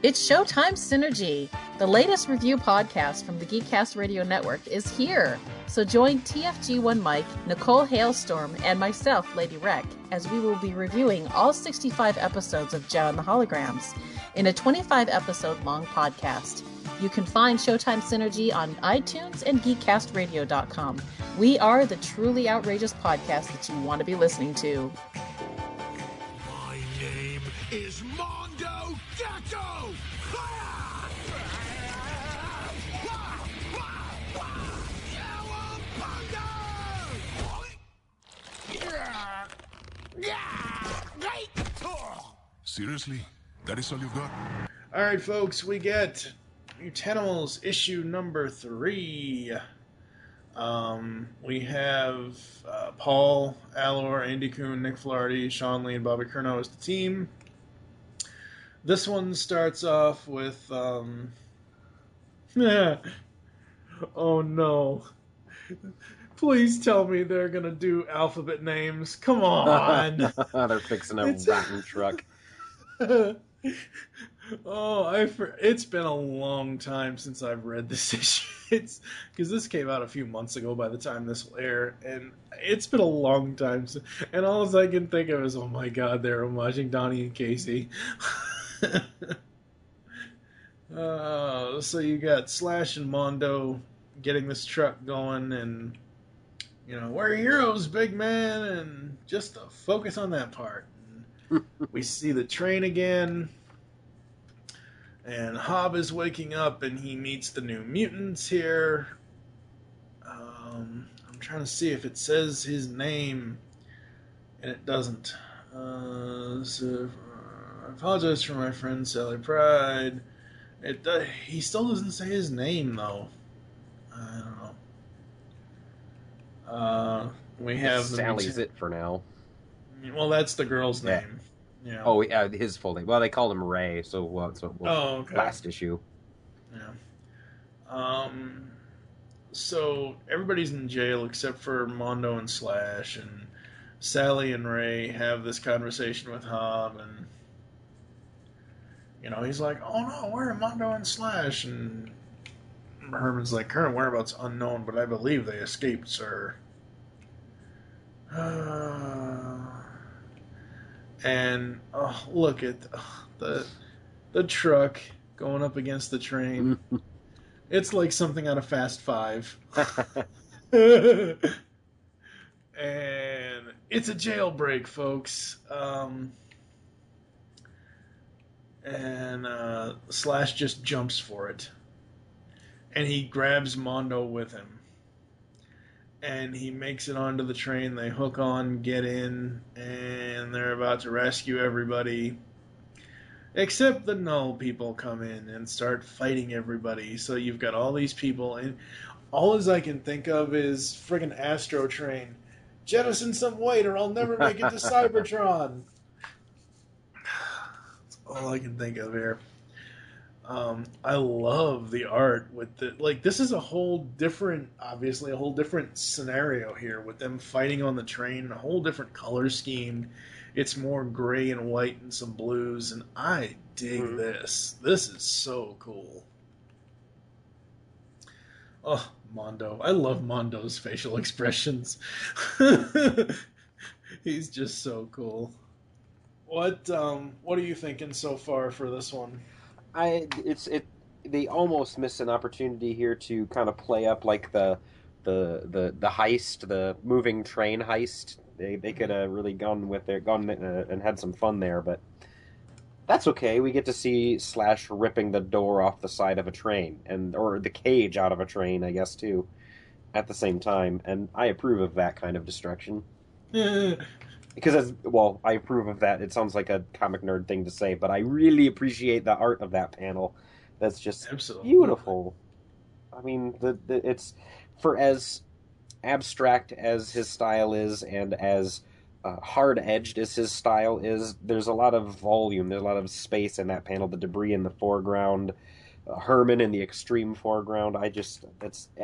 It's Showtime Synergy. The latest review podcast from the Geekcast Radio Network is here. So join TFG1 Mike, Nicole Hailstorm, and myself, Lady Rec, as we will be reviewing all 65 episodes of Joe and the Holograms in a 25-episode long podcast. You can find Showtime Synergy on iTunes and GeekCastRadio.com. We are the truly outrageous podcast that you want to be listening to. My name is Mondo Gecko! Seriously? That is all you've got? All right, folks, we get Mutanimals issue number 3. We have Paul, Allor, Andy Kuhn, Nick Filardi, Sean Lee, and Bobby Curnow as the team. This one starts off with, oh no. Please tell me they're gonna do alphabet names. Come on. They're fixing a rotten truck. It's been a long time since I've read this issue. It's because this came out a few months ago by the time this will air, and it's been a long time. And all I can think of is, oh my God, they're homaging Donnie and Casey. So you got Slash and Mondo getting this truck going, and we're heroes, big man, and just to focus on that part. And we see the train again. And Hob is waking up, and he meets the new mutants here. I'm trying to see if it says his name, and it doesn't. So I apologize for my friend Sally Pride. He still doesn't say his name, though. I don't know. We have Sally's it for now. Well, that's the girl's Yeah. name. Yeah. Oh, yeah, his full name. Well, they called him Ray, so okay. Last issue. Yeah. So everybody's in jail except for Mondo and Slash, and Sally and Ray have this conversation with Hob, and he's like, "Oh no, where are Mondo and Slash?" And Herman's like, "Current whereabouts unknown, but I believe they escaped, sir." And look at the truck going up against the train. It's like something out of Fast Five. And it's a jailbreak, folks. And Slash just jumps for it. And he grabs Mondo with him. And he makes it onto the train. They hook on, get in, and they're about to rescue everybody. Except the Null people come in and start fighting everybody. So you've got all these people, and all as I can think of is friggin' Astro Train. Jettison some weight or I'll never make it to Cybertron. That's all I can think of here. I love the art with this is a whole different scenario here with them fighting on the train, a whole different color scheme. It's more gray and white and some blues, and I dig this. This is so cool. Oh, Mondo. I love Mondo's facial expressions. He's just so cool. What are you thinking so far for this one? They almost miss an opportunity here to kind of play up like the heist, the moving train heist. They could have really gone and had some fun there, but that's okay. We get to see Slash ripping the door off the side of a train or the cage out of a train, I guess, too, at the same time, and I approve of that kind of destruction. Because I approve of that. It sounds like a comic nerd thing to say, but I really appreciate the art of that panel. That's just beautiful. I mean, it's for as abstract as his style is, and as hard-edged as his style is. There's a lot of volume. There's a lot of space in that panel. The debris in the foreground, Herman in the extreme foreground.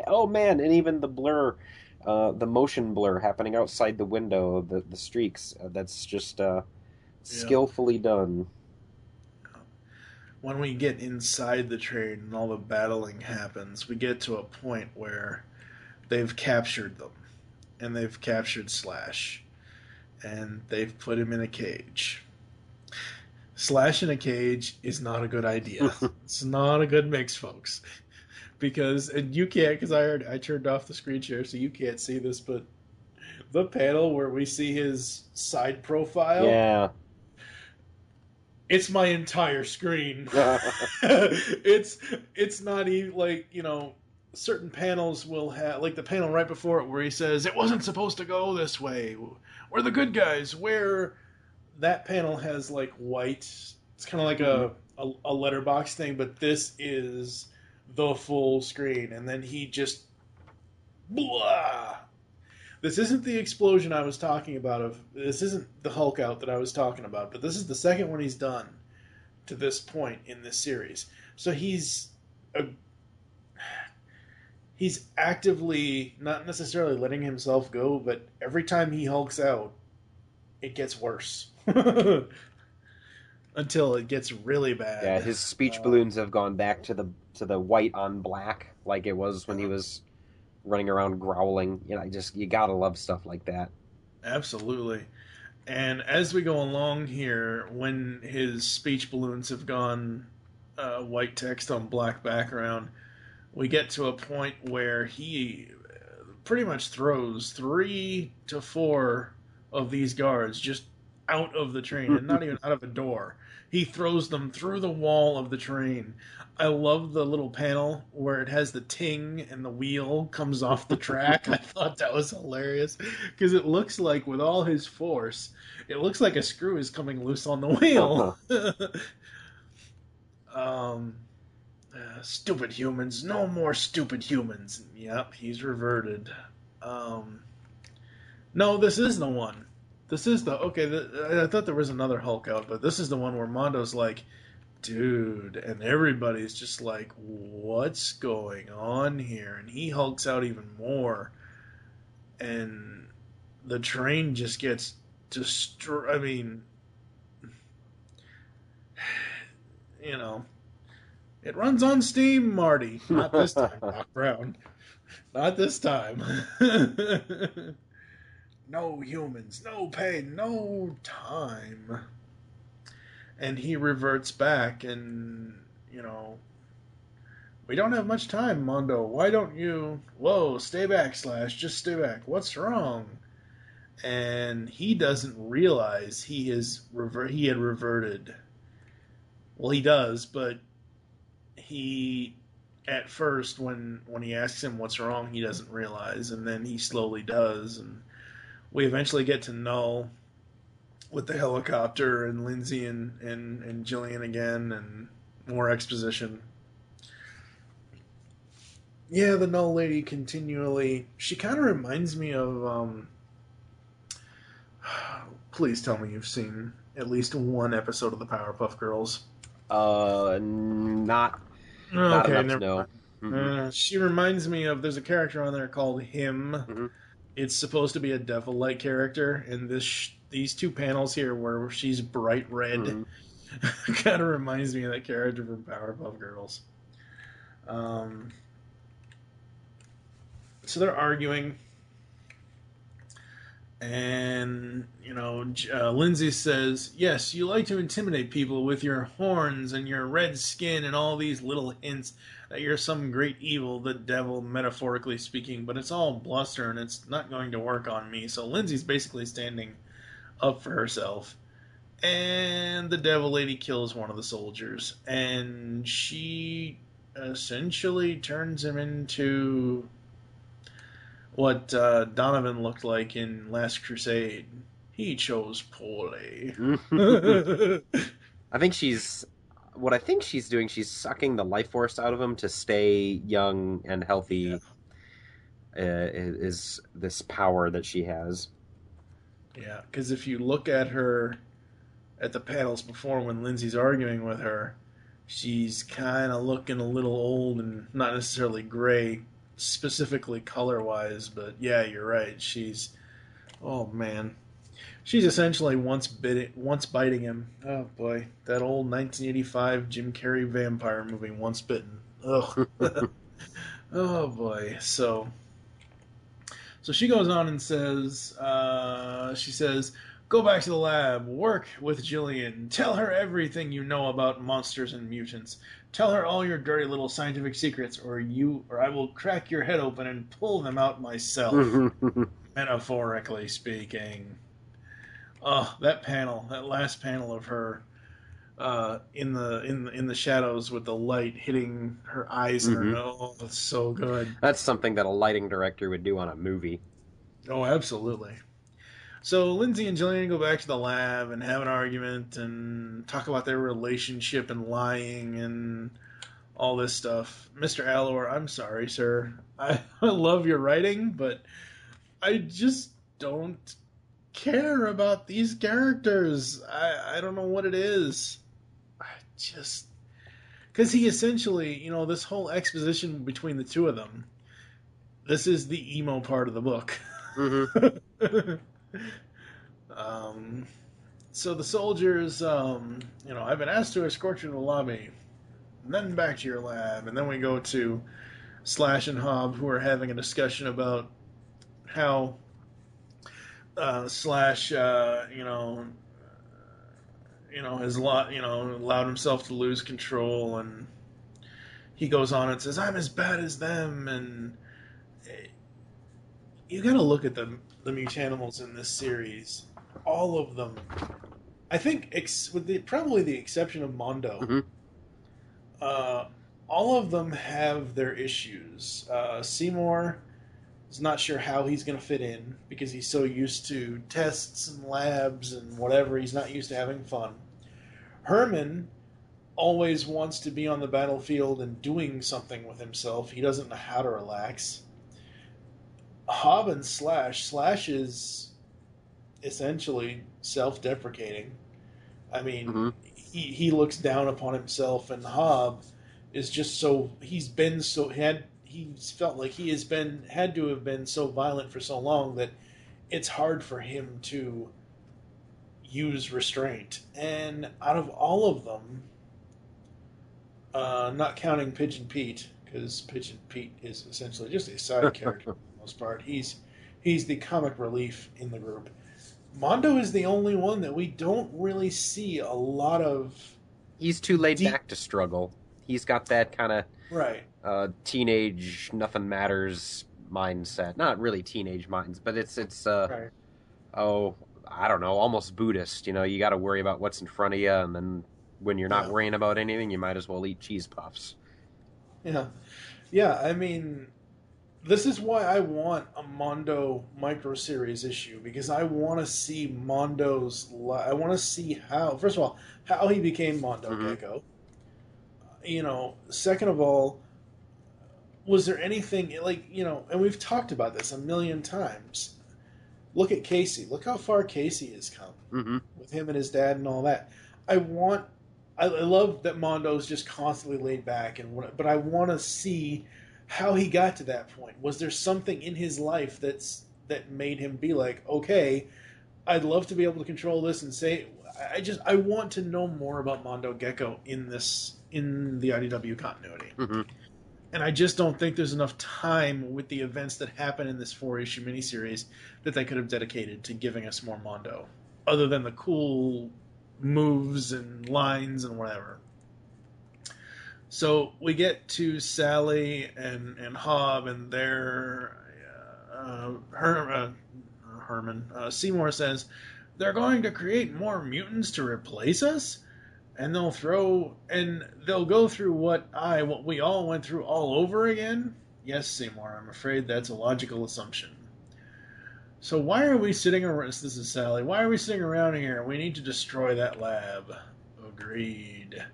Oh man, and even the blur. The motion blur happening outside the window, the streaks, that's just skillfully done. When we get inside the train and all the battling happens, we get to a point where they've captured them, and they've captured Slash, and they've put him in a cage. Slash in a cage is not a good idea. It's not a good mix, folks. And you can't, because I turned off the screen share, so you can't see this, but the panel where we see his side profile, yeah, it's my entire screen. It's not even like, certain panels will have, like the panel right before it where he says it wasn't supposed to go this way. We're the good guys. Where that panel has like white, it's kind of like a letterbox thing, but this is the full screen, and then he just blah. This isn't the explosion I was talking about. This isn't the Hulk out that I was talking about, but this is the second one he's done to this point in this series. So he's actively not necessarily letting himself go, but every time he hulks out, it gets worse. Until it gets really bad. Yeah, his speech balloons have gone back to the white on black, like it was when he was running around growling. You gotta love stuff like that. Absolutely. And as we go along here, when his speech balloons have gone white text on black background, we get to a point where he pretty much throws 3 to 4 of these guards just out of the train, and not even out of a door. He throws them through the wall of the train. I love the little panel where it has the ting and the wheel comes off the track. I thought that was hilarious because it looks like with all his force, it looks like a screw is coming loose on the wheel. Stupid humans. No more stupid humans. Yep, he's reverted. No, this is the one. This is the... Okay, I thought there was another Hulk out, but this is the one where Mondo's like, dude, and everybody's just like, what's going on here? And he hulks out even more. And the train just gets destroyed. I mean, you know, it runs on steam, Marty. Not this time, Doc Brown. Not this time. No humans, no pain, no time. And he reverts back, and, you know, we don't have much time, Mondo. Why don't you... Whoa, stay back, Slash. Just stay back. What's wrong? And he doesn't realize he had reverted. Well, he does, but he... At first, when he asks him what's wrong, he doesn't realize, and then he slowly does, and we eventually get to Null with the helicopter and Lindsay and Jillian again, and more exposition. Yeah, the Null lady continually... She kind of reminds me of... Please tell me you've seen at least one episode of the Powerpuff Girls. Not Okay, enough to know. Mm-hmm. She reminds me of... There's a character on there called Him. Mm-hmm. It's supposed to be a devil-like character, and these two panels here where she's bright red kind of reminds me of that character from Powerpuff Girls. So they're arguing, and, you know, Lindsay says, yes, you like to intimidate people with your horns and your red skin and all these little hints that you're some great evil, the devil, metaphorically speaking, but it's all bluster and it's not going to work on me. So Lindsay's basically standing up for herself. And the devil lady kills one of the soldiers. And she essentially turns him into what Donovan looked like in Last Crusade. He chose poorly. I think she's doing, she's sucking the life force out of him to stay young and healthy. Is this power that she has. Yeah, because if you look at her at the panels before when Lindsay's arguing with her, she's kind of looking a little old and not necessarily gray, specifically color-wise, but yeah, you're right. She's... Oh, man. She's essentially once biting him. Oh, boy. That old 1985 Jim Carrey vampire movie, Once Bitten. Ugh. Oh, boy. So she goes on and says, she says, go back to the lab, work with Jillian, tell her everything you know about monsters and mutants. Tell her all your dirty little scientific secrets, or I will crack your head open and pull them out myself. Metaphorically speaking. Oh, that last panel of her in the shadows with the light hitting her eyes and her nose. Oh, that's so good. That's something that a lighting director would do on a movie. Oh, absolutely. So Lindsay and Jillian go back to the lab and have an argument and talk about their relationship and lying and all this stuff. Mr. Allor, I'm sorry, sir. I love your writing, but I just don't care about these characters. I don't know what it is. Because he essentially, this whole exposition between the two of them, this is the emo part of the book. So the soldiers, I've been asked to escort you to the lobby, and then back to your lab, and then we go to Slash and Hob, who are having a discussion about how Slash, has allowed himself to lose control, and he goes on and says, I'm as bad as them, and you gotta look at the Mutanimals in this series. All of them, I think, with probably the exception of Mondo, all of them have their issues. Seymour is not sure how he's going to fit in because he's so used to tests and labs and whatever. He's not used to having fun. Herman always wants to be on the battlefield and doing something with himself. He doesn't know how to relax. Hob and Slash is essentially self-deprecating. I mean, he looks down upon himself, and Hob is just he's felt like he had to have been so violent for so long that it's hard for him to use restraint. And out of all of them, not counting Pigeon Pete, because Pigeon Pete is essentially just a side character for the most part. He's the comic relief in the group. Mondo is the only one that we don't really see a lot of. He's too laid back to struggle. He's got that kind of right teenage nothing matters mindset. Not really teenage minds, but it's right. Oh, I don't know, almost Buddhist. You know, you got to worry about what's in front of you, and then when you're not worrying about anything, you might as well eat cheese puffs. Yeah. I mean, this is why I want a Mondo micro series issue, because I want to see I want to see how, first of all, how he became Mondo Gecko. You know, second of all, was there anything and we've talked about this a million times. Look at Casey. Look how far Casey has come with him and his dad and all that. I love that Mondo's just constantly laid back, but I want to see how he got to that point. Was there something in his life that made him be like, okay, I'd love to be able to control this and say, I want to know more about Mondo Gecko in the IDW continuity. And I just don't think there's enough time with the events that happen in this 4-issue miniseries that they could have dedicated to giving us more Mondo, other than the cool moves and lines and whatever. So we get to Sally and Hob, and their Herman. Seymour says they're going to create more mutants to replace us, and they'll go through what we all went through all over again. Yes, Seymour, I'm afraid that's a logical assumption. So why are we sitting around? This is Sally. Why are we sitting around here? We need to destroy that lab. Agreed.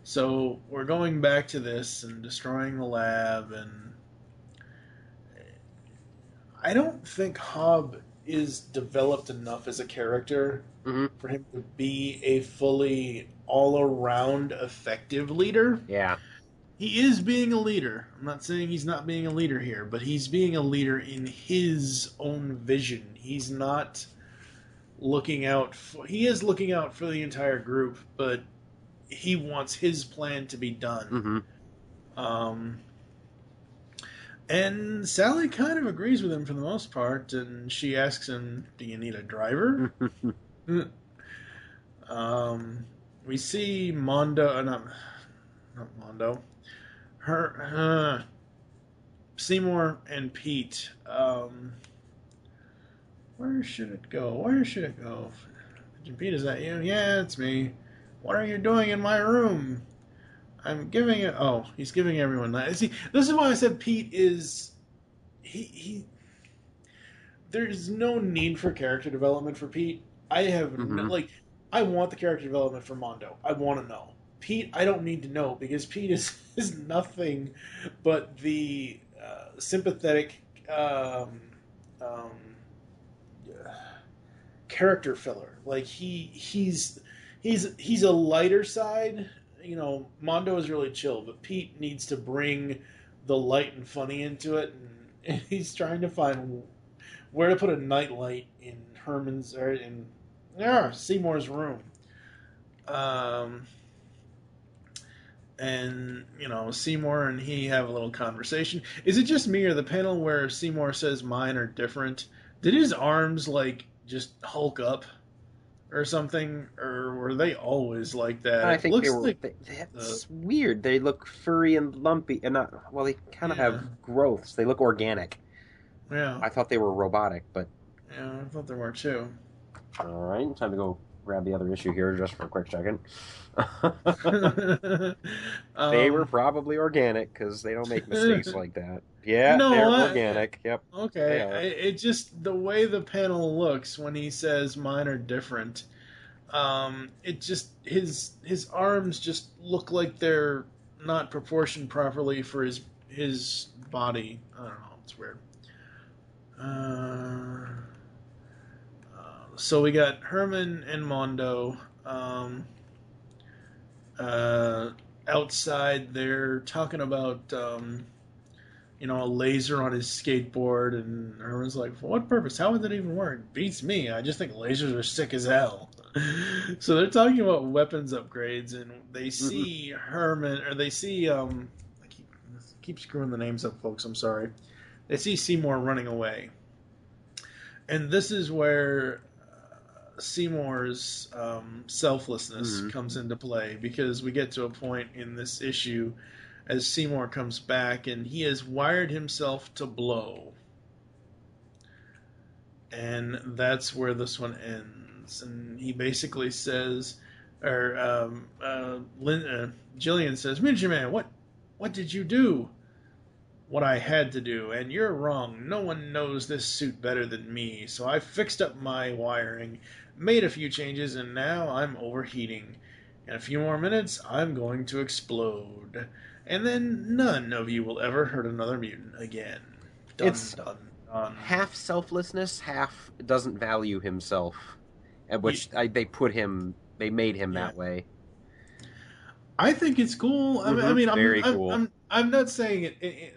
So we're going back to this and destroying the lab, and I don't think Hob is developed enough as a character for him to be a fully all-around effective leader. Yeah. He is being a leader. I'm not saying he's not being a leader here, but he's being a leader in his own vision. He's not looking out for... He is looking out for the entire group, but he wants his plan to be done. And Sally kind of agrees with him for the most part, and she asks him, do you need a driver? We see Mondo... not Mondo. Seymour and Pete. Where should it go? Pete, is that you? Yeah, it's me. What are you doing in my room? I'm giving it... Oh, he's giving everyone that. See, this is why I said Pete is... He there's no need for character development for Pete. I have... I want the character development for Mondo. I want to know. Pete, I don't need to know, because Pete is nothing but the sympathetic character filler. Like he's a lighter side. You know, Mondo is really chill, but Pete needs to bring the light and funny into it, and he's trying to find where to put a nightlight in Seymour's room. And, you know, Seymour and he have a little conversation. Is it just me or the panel where Seymour says mine are different? Did his arms, just hulk up or something? Or were they always like that? I think they were... That's weird. They look furry and lumpy. And they kind of have growths. They look organic. Yeah. I thought they were robotic, but... Yeah, I thought they were too. All right, time to go grab the other issue here just for a quick second. They were probably organic, because they don't make mistakes like that. Yeah, they're organic. Yep. Okay. It just, the way the panel looks when he says mine are different, it just, his arms just look like they're not proportioned properly for his his body. I don't know. It's weird. So we got Herman and Mondo outside. They're talking about a laser on his skateboard, and Herman's like, for what purpose? How would that even work? Beats me. I just think lasers are sick as hell. So they're talking about weapons upgrades, and they see Herman, or they see I keep screwing the names up, folks. I'm sorry. They see Seymour running away, and this is where Seymour's selflessness comes into play, because we get to a point in this issue as Seymour comes back, and he has wired himself to blow, and that's where this one ends. And he basically says, or Jillian says, "Miniature Man, what did you do?" "What I had to do, and you're wrong. No one knows this suit better than me, so I fixed up my wiring, made a few changes, and now I'm overheating. In a few more minutes, I'm going to explode. And then none of you will ever hurt another mutant again." Dun, It's dun, dun. half selflessness, half doesn't value himself, at which they made him that way. I think it's cool. I mean, Very cool. I'm not saying it.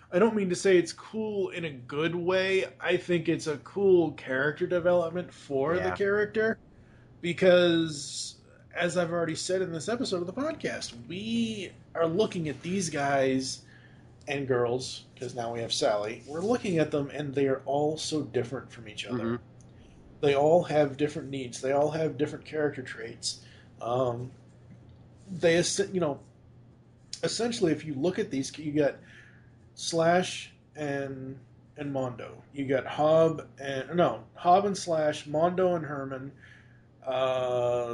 I don't mean to say it's cool in a good way. I think it's a cool character development for the character, because, as I've already said in this episode of the podcast, we are looking at these guys and girls, because now we have Sally. We're looking at them, and they are all so different from each other. They all have different needs. They all have different character traits. Essentially, if you look at these, you got Slash and Mondo. You got Hob and Slash, Mondo and Herman,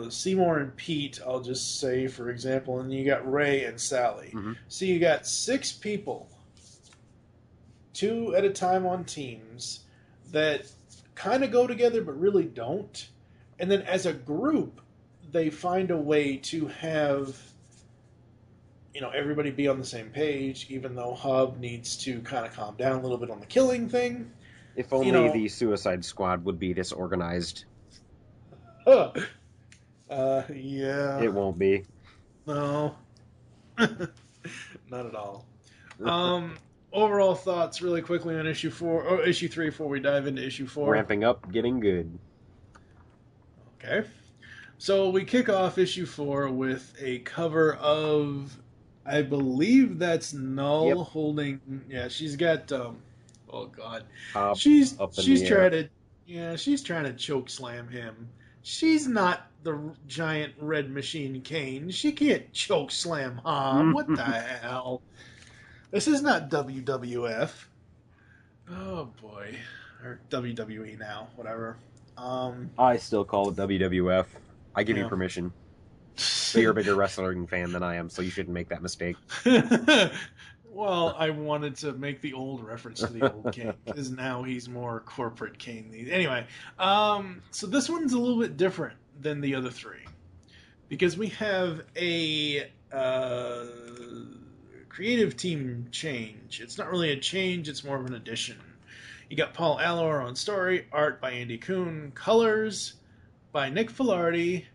Seymour and Pete, I'll just say, for example, and you got Ray and Sally. So you got 6 people, 2 at a time on teams, that kind of go together but really don't. And then as a group, they find a way to have everybody be on the same page, even though Hub needs to kind of calm down a little bit on the killing thing. If only the Suicide Squad would be disorganized. Yeah. It won't be. No. Not at all. Overall thoughts really quickly on issue 3 before we dive into issue 4. Ramping up, getting good. Okay. So we kick off issue 4 with a cover of, I believe that's Null holding. Yeah, she's got. Oh God, she's trying to choke slam him. She's not the giant red machine Kane. She can't choke slam Hob. What the hell? This is not WWF. Oh boy, or WWE now, whatever. I still call it WWF. I give you permission. But you're a bigger wrestling fan than I am, so you shouldn't make that mistake. Well, I wanted to make the old reference to the old Kane, because now he's more corporate Kane. Anyway, so this one's a little bit different than the other 3, because we have a creative team change. It's not really a change, it's more of an addition. You got Paul Allor on story, art by Andy Kuhn, colors by Nick Filardi,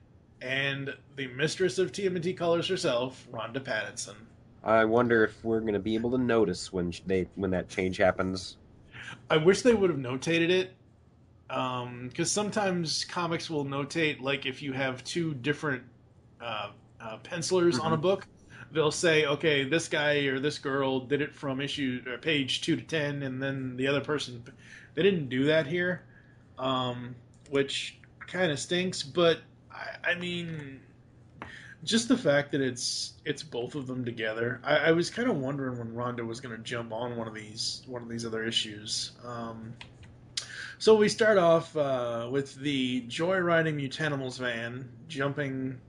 and the mistress of TMNT Colors herself, Rhonda Pattinson. I wonder if we're going to be able to notice when that change happens. I wish they would have notated it, because sometimes comics will notate, like if you have 2 different pencilers on a book, they'll say, okay, this guy or this girl did it from page 2 to 10, and then the other person. They didn't do that here, which kind of stinks, but I mean, just the fact that it's both of them together. I was kind of wondering when Rhonda was going to jump on one of these other issues. So we start off with the Joyriding Mutanimals van jumping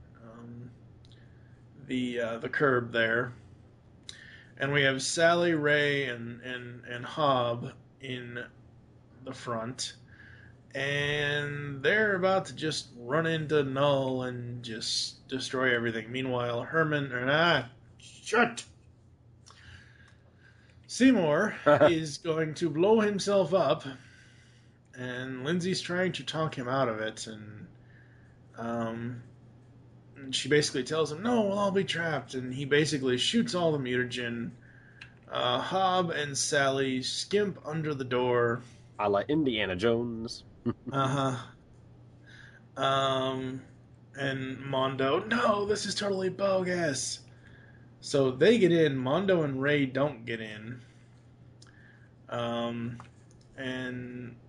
the curb there, and we have Sally, Ray, and Hob in the front. And they're about to just run into Null and just destroy everything. Meanwhile, Seymour is going to blow himself up, and Lindsay's trying to talk him out of it, and she basically tells him, no, we'll all be trapped, and he basically shoots all the mutagen. Hob and Sally skimp under the door. A la Indiana Jones. And Mondo, no, this is totally bogus. So they get in. Mondo and Ray don't get in. And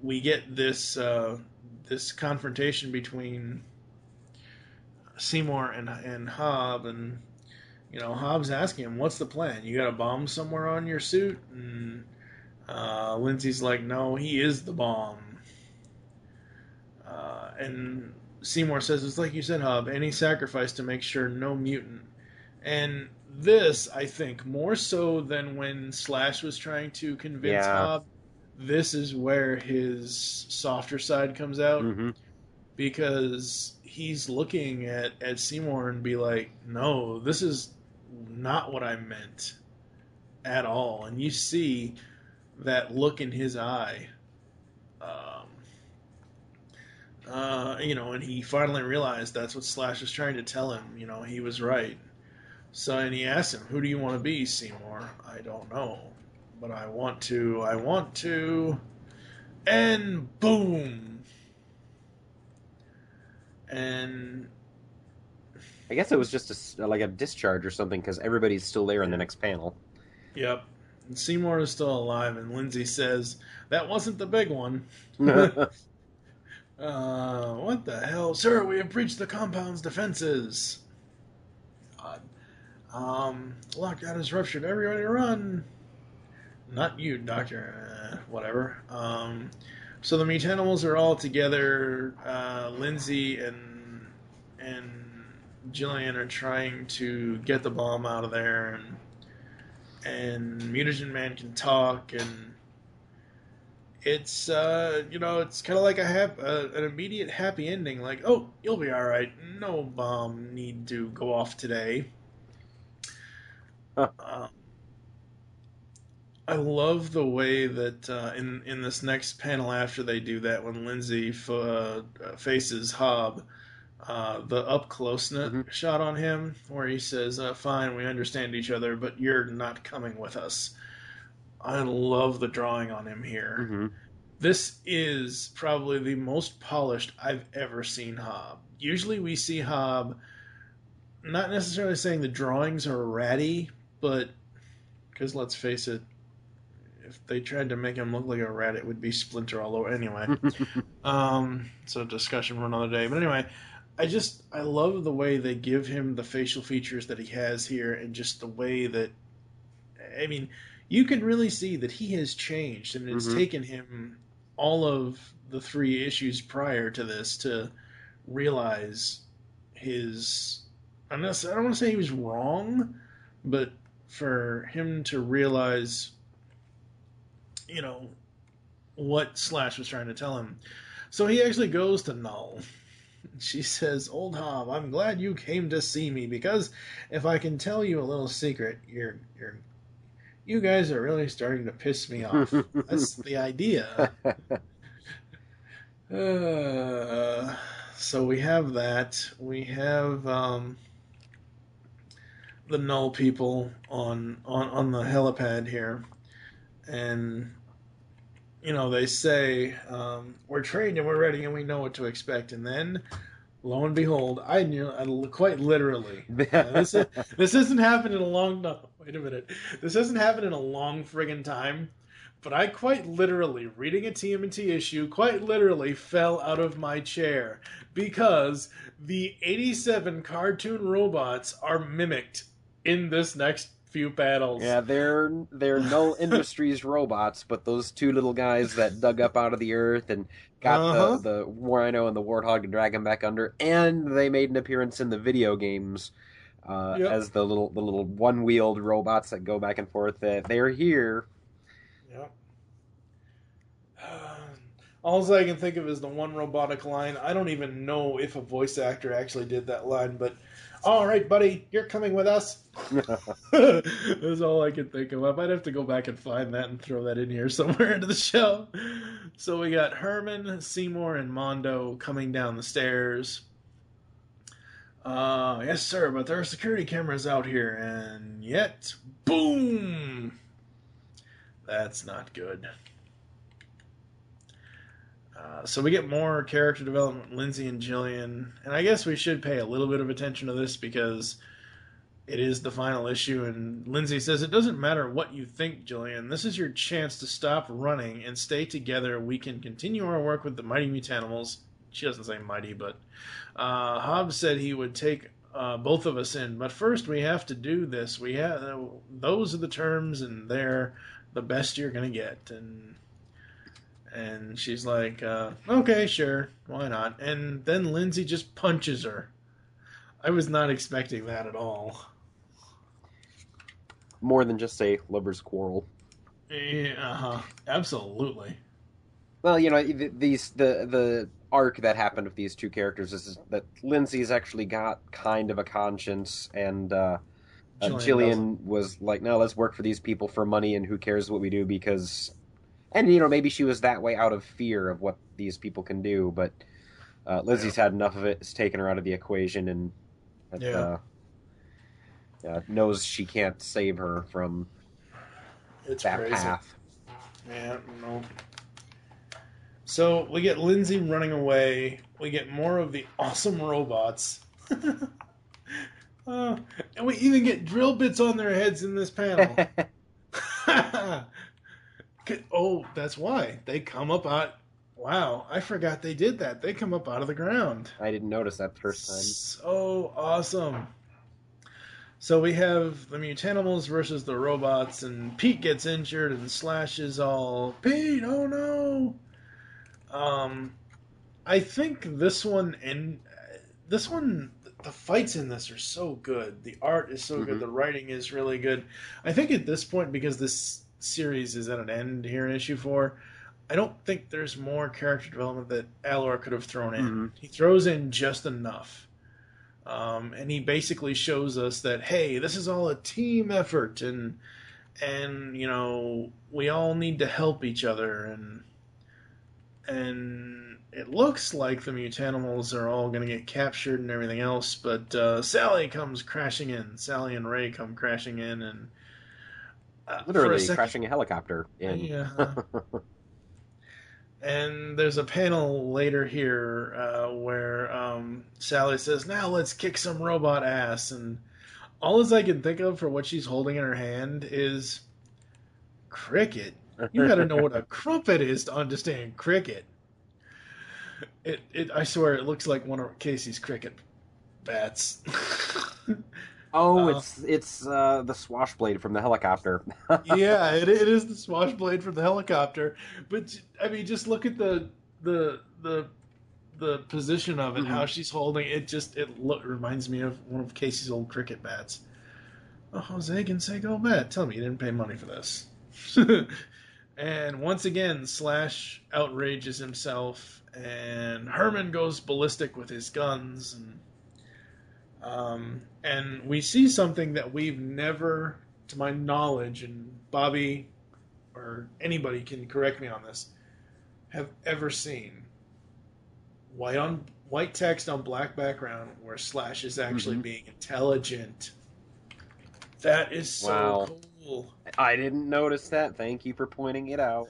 we get this this confrontation between Seymour and Hob, and Hobbs asking him, "What's the plan? You got a bomb somewhere on your suit?" And Lindsay's like, "No, he is the bomb." And Seymour says, "It's like you said, Hob. Any sacrifice to make sure no mutant." And this, I think, more so than when Slash was trying to convince Hob, this is where his softer side comes out, because he's looking at Seymour and be like, "No, this is not what I meant at all." And you see that look in his eye. And he finally realized that's what Slash was trying to tell him. He was right. So, and he asked him, "Who do you want to be, Seymour?" "I don't know, but I want to. And boom. And I guess it was just like a discharge or something, because everybody's still there in the next panel. Yep. And Seymour is still alive, and Lindsay says, "That wasn't the big one." What the hell? "Sir, we have breached the compound's defenses." "Lockdown is ruptured. Everybody run." "Not you, Doctor." Whatever. So the Mutanimals are all together. Lindsay and Jillian are trying to get the bomb out of there, and Mutagen Man can talk, and it's it's kind of like an immediate happy ending, like, "Oh, you'll be all right. No bomb need to go off today." I love the way that in this next panel after they do that, when Lindsay faces Hob, the up close shot on him where he says, "Fine, we understand each other, but you're not coming with us." I love the drawing on him here. This is probably the most polished I've ever seen Hob. Usually we see Hob, not necessarily saying the drawings are ratty, but because let's face it, if they tried to make him look like a rat, it would be Splinter all over. Anyway, so discussion for another day. But anyway, I love the way they give him the facial features that he has here, and just the way that, I mean, you can really see that he has changed, and it's taken him all of the 3 issues prior to this to realize his, I don't want to say he was wrong, but for him to realize, what Slash was trying to tell him. So he actually goes to Null. She says, "Old Hob, I'm glad you came to see me, because if I can tell you a little secret, you guys are really starting to piss me off." That's the idea. So we have that. We have the Null people on the helipad here, and they say, "We're trained and we're ready and we know what to expect." And then, lo and behold, I knew, quite literally. This hasn't happened in a long. No, wait a minute. This hasn't happened in a long friggin' time. But I quite literally, reading a TMNT issue, quite literally fell out of my chair, because the 87 cartoon robots are mimicked in this next few panels. Yeah, they're Null Industries robots, but those 2 little guys that dug up out of the earth and got the Rhino and the Warthog and drag them back under, and they made an appearance in the video games as the little one-wheeled robots that go back and forth. They're here. Yep. All I can think of is the one robotic line. I don't even know if a voice actor actually did that line, but All right, buddy, you're coming with us. That's all I could think of. I might have to go back and find that and throw that in here somewhere into the show. So we got Herman, Seymour, and Mondo coming down the stairs. Yes, sir, but there are security cameras out here, and yet, boom! That's not good. So we get more character development with Lindsay and Jillian, and I guess we should pay a little bit of attention to this because it is the final issue, and Lindsay says, it doesn't matter what you think, Jillian. This is your chance to stop running and stay together. We can continue our work with the Mighty Mutanimals. She doesn't say mighty, but Hobbs said he would take both of us in. But first we have to do this. Those are the terms, and they're the best you're going to get. And she's like, okay, sure, why not? And then Lindsay just punches her. I was not expecting that at all. More than just a lover's quarrel. Yeah, absolutely. Well, you know, the arc that happened with these two characters is that Lindsay's actually got kind of a conscience, and Jillian was like, no, let's work for these people for money, and who cares what we do, because... And, you know, maybe she was that way out of fear of what these people can do, but Lizzie's had enough of it. It's taken her out of the equation, and knows she can't save her from that crazy path. Yeah, no. So we get Lindsay running away. We get more of the awesome robots. And we even get drill bits on their heads in this panel. Oh, that's why. They come up out... Wow, I forgot they did that. They come up out of the ground. I didn't notice that the first time. So awesome. So we have the Mutanimals versus the robots, and Pete gets injured, and Slash is all, Pete, oh no! I think this one, the fights in this are so good. The art is so good. The writing is really good. I think at this point, because this series is at an end here in issue 4, I don't think there's more character development that Alor could have thrown in. He throws in just enough. And he basically shows us that, hey, this is all a team effort, and you know, we all need to help each other, and it looks like the Mutanimals are all going to get captured and everything else, but Sally comes crashing in. Sally and Ray come crashing in, and literally crashing a helicopter in. Yeah. And there's a panel later here where Sally says, now let's kick some robot ass. And all I can think of for what she's holding in her hand is cricket. You gotta know what a crumpet is to understand cricket. I swear it looks like one of Casey's cricket bats. Oh, it's the swashblade from the helicopter. Yeah, it is the swashblade from the helicopter. But I mean, just look at the position of it, how she's holding it. Reminds me of one of Casey's old cricket bats. Oh, Jose Canseco bat. Tell me you didn't pay money for this. And once again, Slash outrages himself, and Herman goes ballistic with his guns, and we see something that we've never, to my knowledge, and Bobby or anybody can correct me on this, have ever seen. White text on black background where Slash is actually being intelligent. That is so cool. I didn't notice that. Thank you for pointing it out.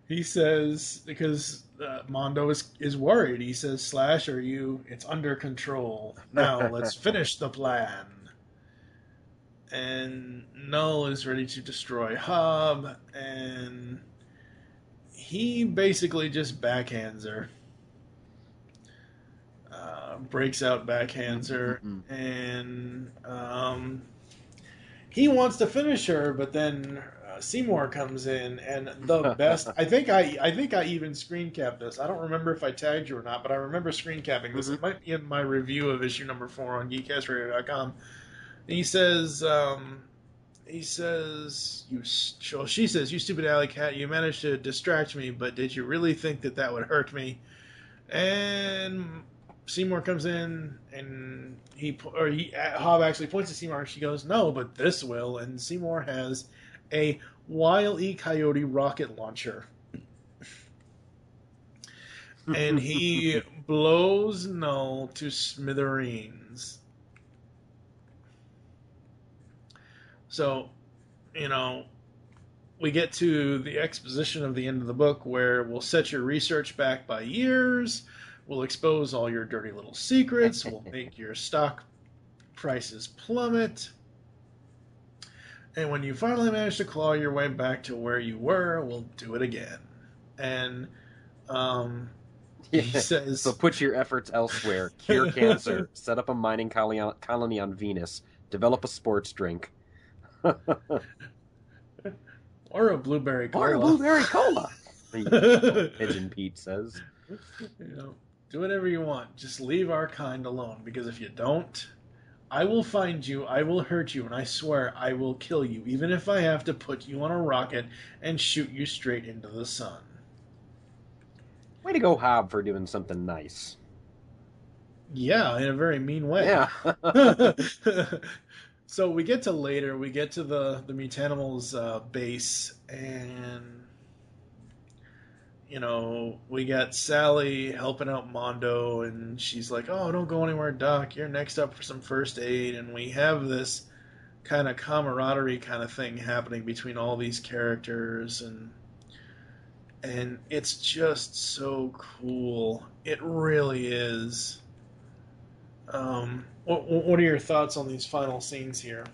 He says, because Mondo is worried, he says, Slash, it's under control. Now, let's finish the plan. And Null is ready to destroy Hob, and he basically just backhands her. Breaks out, backhands her, and he wants to finish her, but then Seymour comes in, and the best. I think I even screen capped this. I don't remember if I tagged you or not, but I remember screen capping this. It might be in my review of issue number 4 on GeekCastRadio.com. He says, she says, you stupid alley cat, you managed to distract me, but did you really think that would hurt me? And Seymour comes in, and Hob actually points to Seymour, and she goes, "No, but this will." And Seymour has a Wile E. Coyote rocket launcher, and he blows Null to smithereens. So, we get to the exposition of the end of the book, where we'll set your research back by years. We'll expose all your dirty little secrets. We'll make your stock prices plummet. And when you finally manage to claw your way back to where you were, we'll do it again. And he says... So put your efforts elsewhere. Cure cancer. Set up a mining colony on Venus. Develop a sports drink. Or a blueberry cola. Pigeon Pete says. Do whatever you want. Just leave our kind alone. Because if you don't, I will find you, I will hurt you, and I swear I will kill you, even if I have to put you on a rocket and shoot you straight into the sun. Way to go, Hob, for doing something nice. Yeah, in a very mean way. Yeah. So we get to later, we get to the Mutanimals base, and we got Sally helping out Mondo, and she's like, "Oh, don't go anywhere, Doc. You're next up for some first aid." And we have this kind of camaraderie kind of thing happening between all these characters, and it's just so cool. It really is. What are your thoughts on these final scenes here?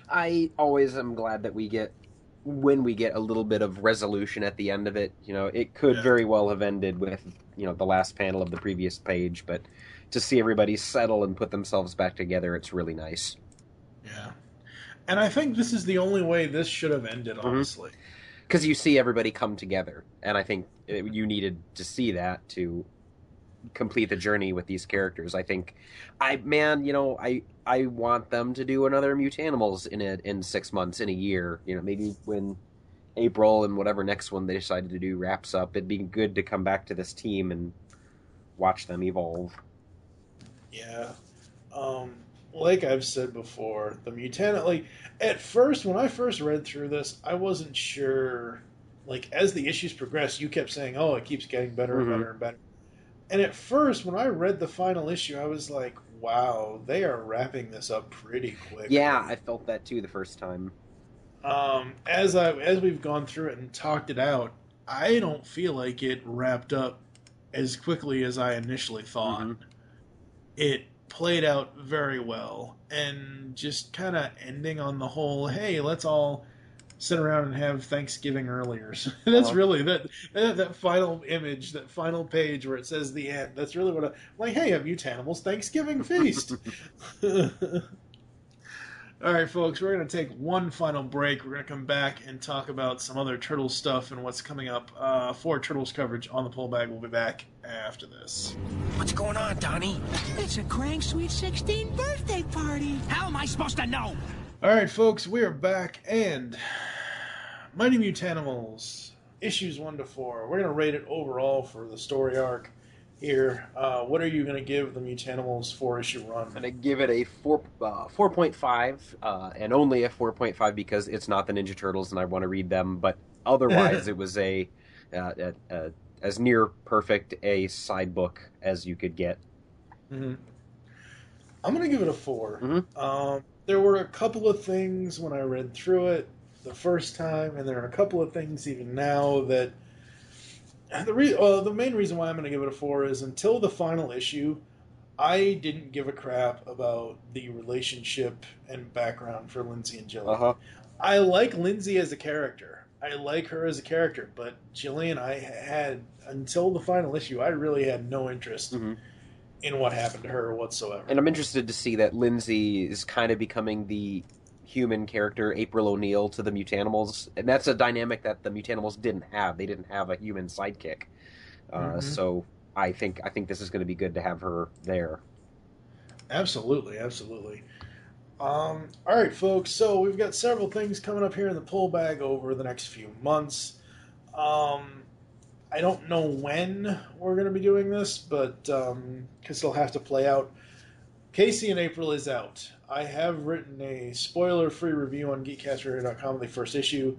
I always am glad that when we get a little bit of resolution at the end of it. It could very well have ended with, the last panel of the previous page, but to see everybody settle and put themselves back together, it's really nice. Yeah. And I think this is the only way this should have ended, honestly. Because you see everybody come together, and I think you needed to see that to complete the journey with these characters. I think, I want them to do another Mutanimals in 6 months, in a year. Maybe when April and whatever next one they decided to do wraps up, it'd be good to come back to this team and watch them evolve. Yeah. Like I've said before, the at first, when I first read through this, I wasn't sure, as the issues progressed, you kept saying, "Oh, it keeps getting better and better and better." And at first, when I read the final issue, I was like, wow, they are wrapping this up pretty quick. Yeah, I felt that too the first time. As we've gone through it and talked it out, I don't feel like it wrapped up as quickly as I initially thought. It played out very well, and just kind of ending on the whole, hey, let's all sit around and have Thanksgiving earlier. So that's really that final image, that final page where it says the end. That's really what hey, a Mutanimals Thanksgiving feast. All right, folks, we're going to take one final break. We're going to come back and talk about some other Turtles stuff and what's coming up for Turtles coverage on the Pullbag. We'll be back after this. What's going on, Donnie? It's a Krang Sweet 16 birthday party. How am I supposed to know? All right, folks, we are back, and Mighty Mutanimals, issues 1 to 4. We're going to rate it overall for the story arc here. What are you going to give the Mutanimals 4-issue run? I'm going to give it a 4.5, and only a 4.5 because it's not the Ninja Turtles and I want to read them, but otherwise it was a as near perfect a side book as you could get. I'm going to give it a 4. There were a couple of things when I read through it the first time, and there are a couple of things even now that... The main reason why I'm going to give it a 4 is until the final issue, I didn't give a crap about the relationship and background for Lindsay and Jillian. I like Lindsay as a character. I like her as a character, but Jillian, I had, until the final issue, I really had no interest in what happened to her whatsoever. And I'm interested to see that Lindsay is kind of becoming the human character, April O'Neil, to the Mutanimals, and that's a dynamic that the Mutanimals didn't have. They didn't have a human sidekick, so I think this is going to be good to have her there. Absolutely. All right, folks. So we've got several things coming up here in the Pullbag over the next few months. I don't know when we're going to be doing this, but because it'll have to play out. Casey in April is out. I have written a spoiler-free review on GeekCastRadio.com of the first issue.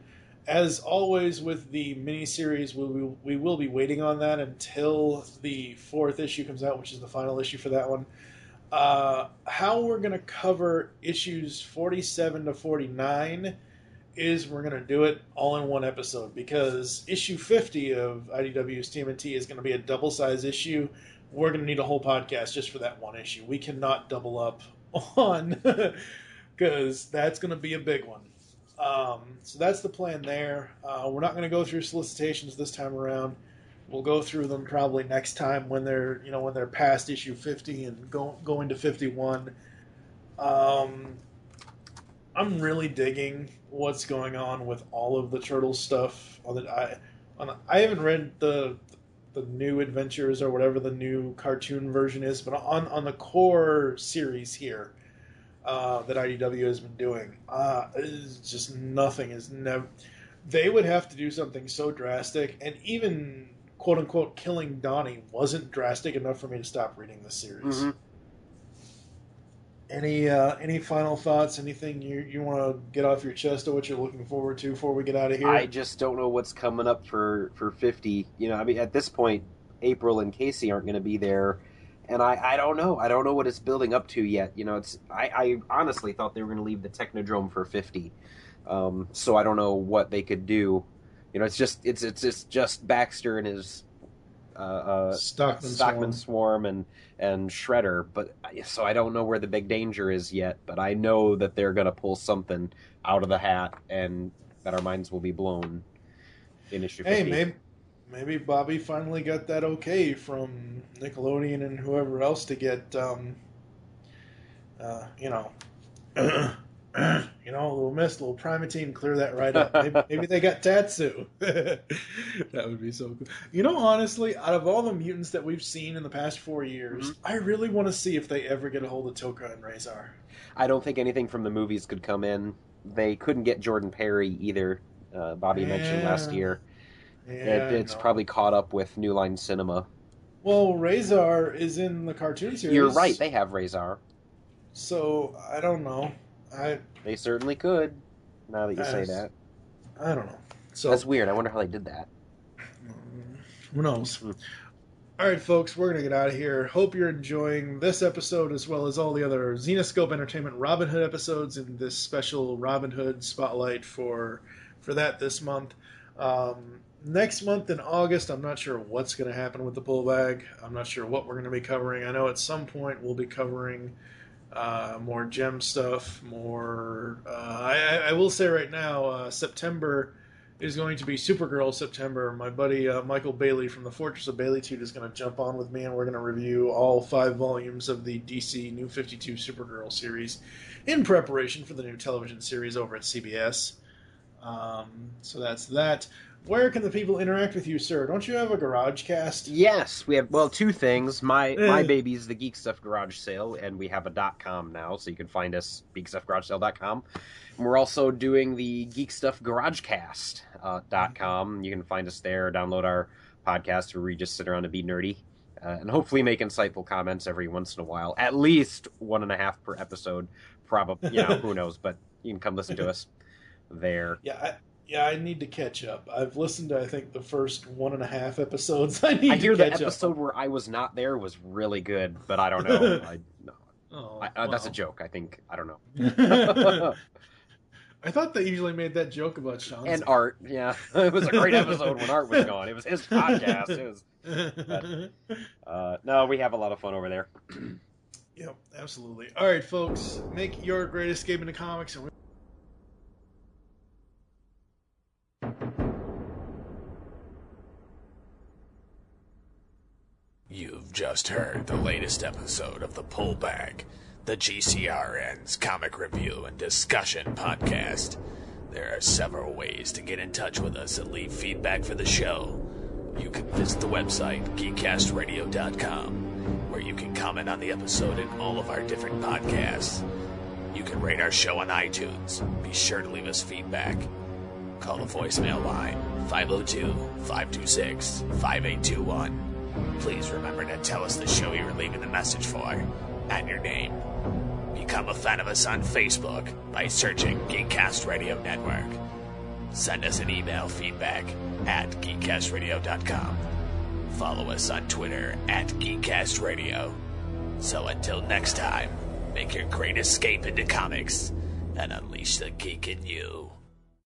As always with the miniseries, we will be waiting on that until the 4th issue comes out, which is the final issue for that one. How we're going to cover issues 47 to 49 is we're going to do it all in one episode, because issue 50 of IDW's TMNT is going to be a double-size issue. We're going to need a whole podcast just for that one issue. We cannot double up on, because that's going to be a big one. So that's the plan there. We're not going to go through solicitations this time around. We'll go through them probably next time when they're past issue 50 and go into 51. I'm really digging what's going on with all of the Turtles stuff. I haven't read the new adventures or whatever the new cartoon version is, but on the core series here that IDW has been doing, just nothing is never. They would have to do something so drastic, and even quote unquote killing Donnie wasn't drastic enough for me to stop reading the series. Mm-hmm. Any final thoughts? Anything you want to get off your chest or what you're looking forward to before we get out of here? I just don't know what's coming up for 50. I mean, at this point, April and Casey aren't going to be there, and I don't know. I don't know what it's building up to yet. I honestly thought they were going to leave the Technodrome for 50, so I don't know what they could do. It's just Baxter and his Stockman Swarm and Shredder, but so I don't know where the big danger is yet, but I know that they're going to pull something out of the hat and that our minds will be blown in issue 50. Hey, maybe Bobby finally got that okay from Nickelodeon and whoever else to get a little mist, a little Primatine, clear that right up. Maybe they got Tatsu. That would be so cool. Honestly, out of all the mutants that we've seen in the past 4 years, I really want to see if they ever get a hold of Toka and Razor. I don't think anything from the movies could come in. They couldn't get Jordan Perry either. Bobby mentioned last year. Yeah, it's probably caught up with New Line Cinema. Well, Razor is in the cartoon series. You're right, they have Razor. So, I don't know. They certainly could, now that you say that. I don't know. So that's weird. I wonder how they did that. Who knows? All right, folks, we're going to get out of here. Hope you're enjoying this episode as well as all the other Xenoscope Entertainment Robyn Hood episodes in this special Robyn Hood spotlight for that this month. Next month in August, I'm not sure what's going to happen with the pull bag. I'm not sure what we're going to be covering. I know at some point we'll be covering more gem stuff, more... I will say right now, September is going to be Supergirl September. My buddy Michael Bailey from the Fortress of Baileytude is going to jump on with me, and we're going to review all 5 volumes of the DC New 52 Supergirl series in preparation for the new television series over at CBS. So that's that. Where can the people interact with you, sir? Don't you have a GarageCast? Yes, we have, 2 things. My baby's the Geek-Stuff Garage Sale, and we have a .com now, so you can find us, geekstuffgaragesale.com. And we're also doing the Geek-Stuff GarageCast.com. You can find us there, download our podcast where we just sit around and be nerdy, and hopefully make insightful comments every once in a while. At least 1.5 per episode, probably, who knows, but you can come listen to us there. Yeah, I need to catch up. I've listened to, I think, the first 1.5 episodes. I hear the episode where I was not there was really good, but I don't know. That's a joke. I think. I don't know. I thought they usually made that joke about Sean. And Art, yeah. It was a great episode when Art was gone. It was his podcast. No, we have a lot of fun over there. Yep, absolutely. All right, folks. Make your great escape into comics. And You've just heard the latest episode of The Pullback, the GCRN's comic review and discussion podcast. There are several ways to get in touch with us and leave feedback for the show. You can visit the website, geekcastradio.com, where you can comment on the episode and all of our different podcasts. You can rate our show on iTunes. Be sure to leave us feedback. Call the voicemail line 502-526-5821. Please remember to tell us the show you were leaving the message for and your name. Become a fan of us on Facebook by searching Geekcast Radio Network. Send us an email feedback at geekcastradio.com. Follow us on Twitter at Geekcast Radio. So until next time, make your great escape into comics and unleash the geek in you.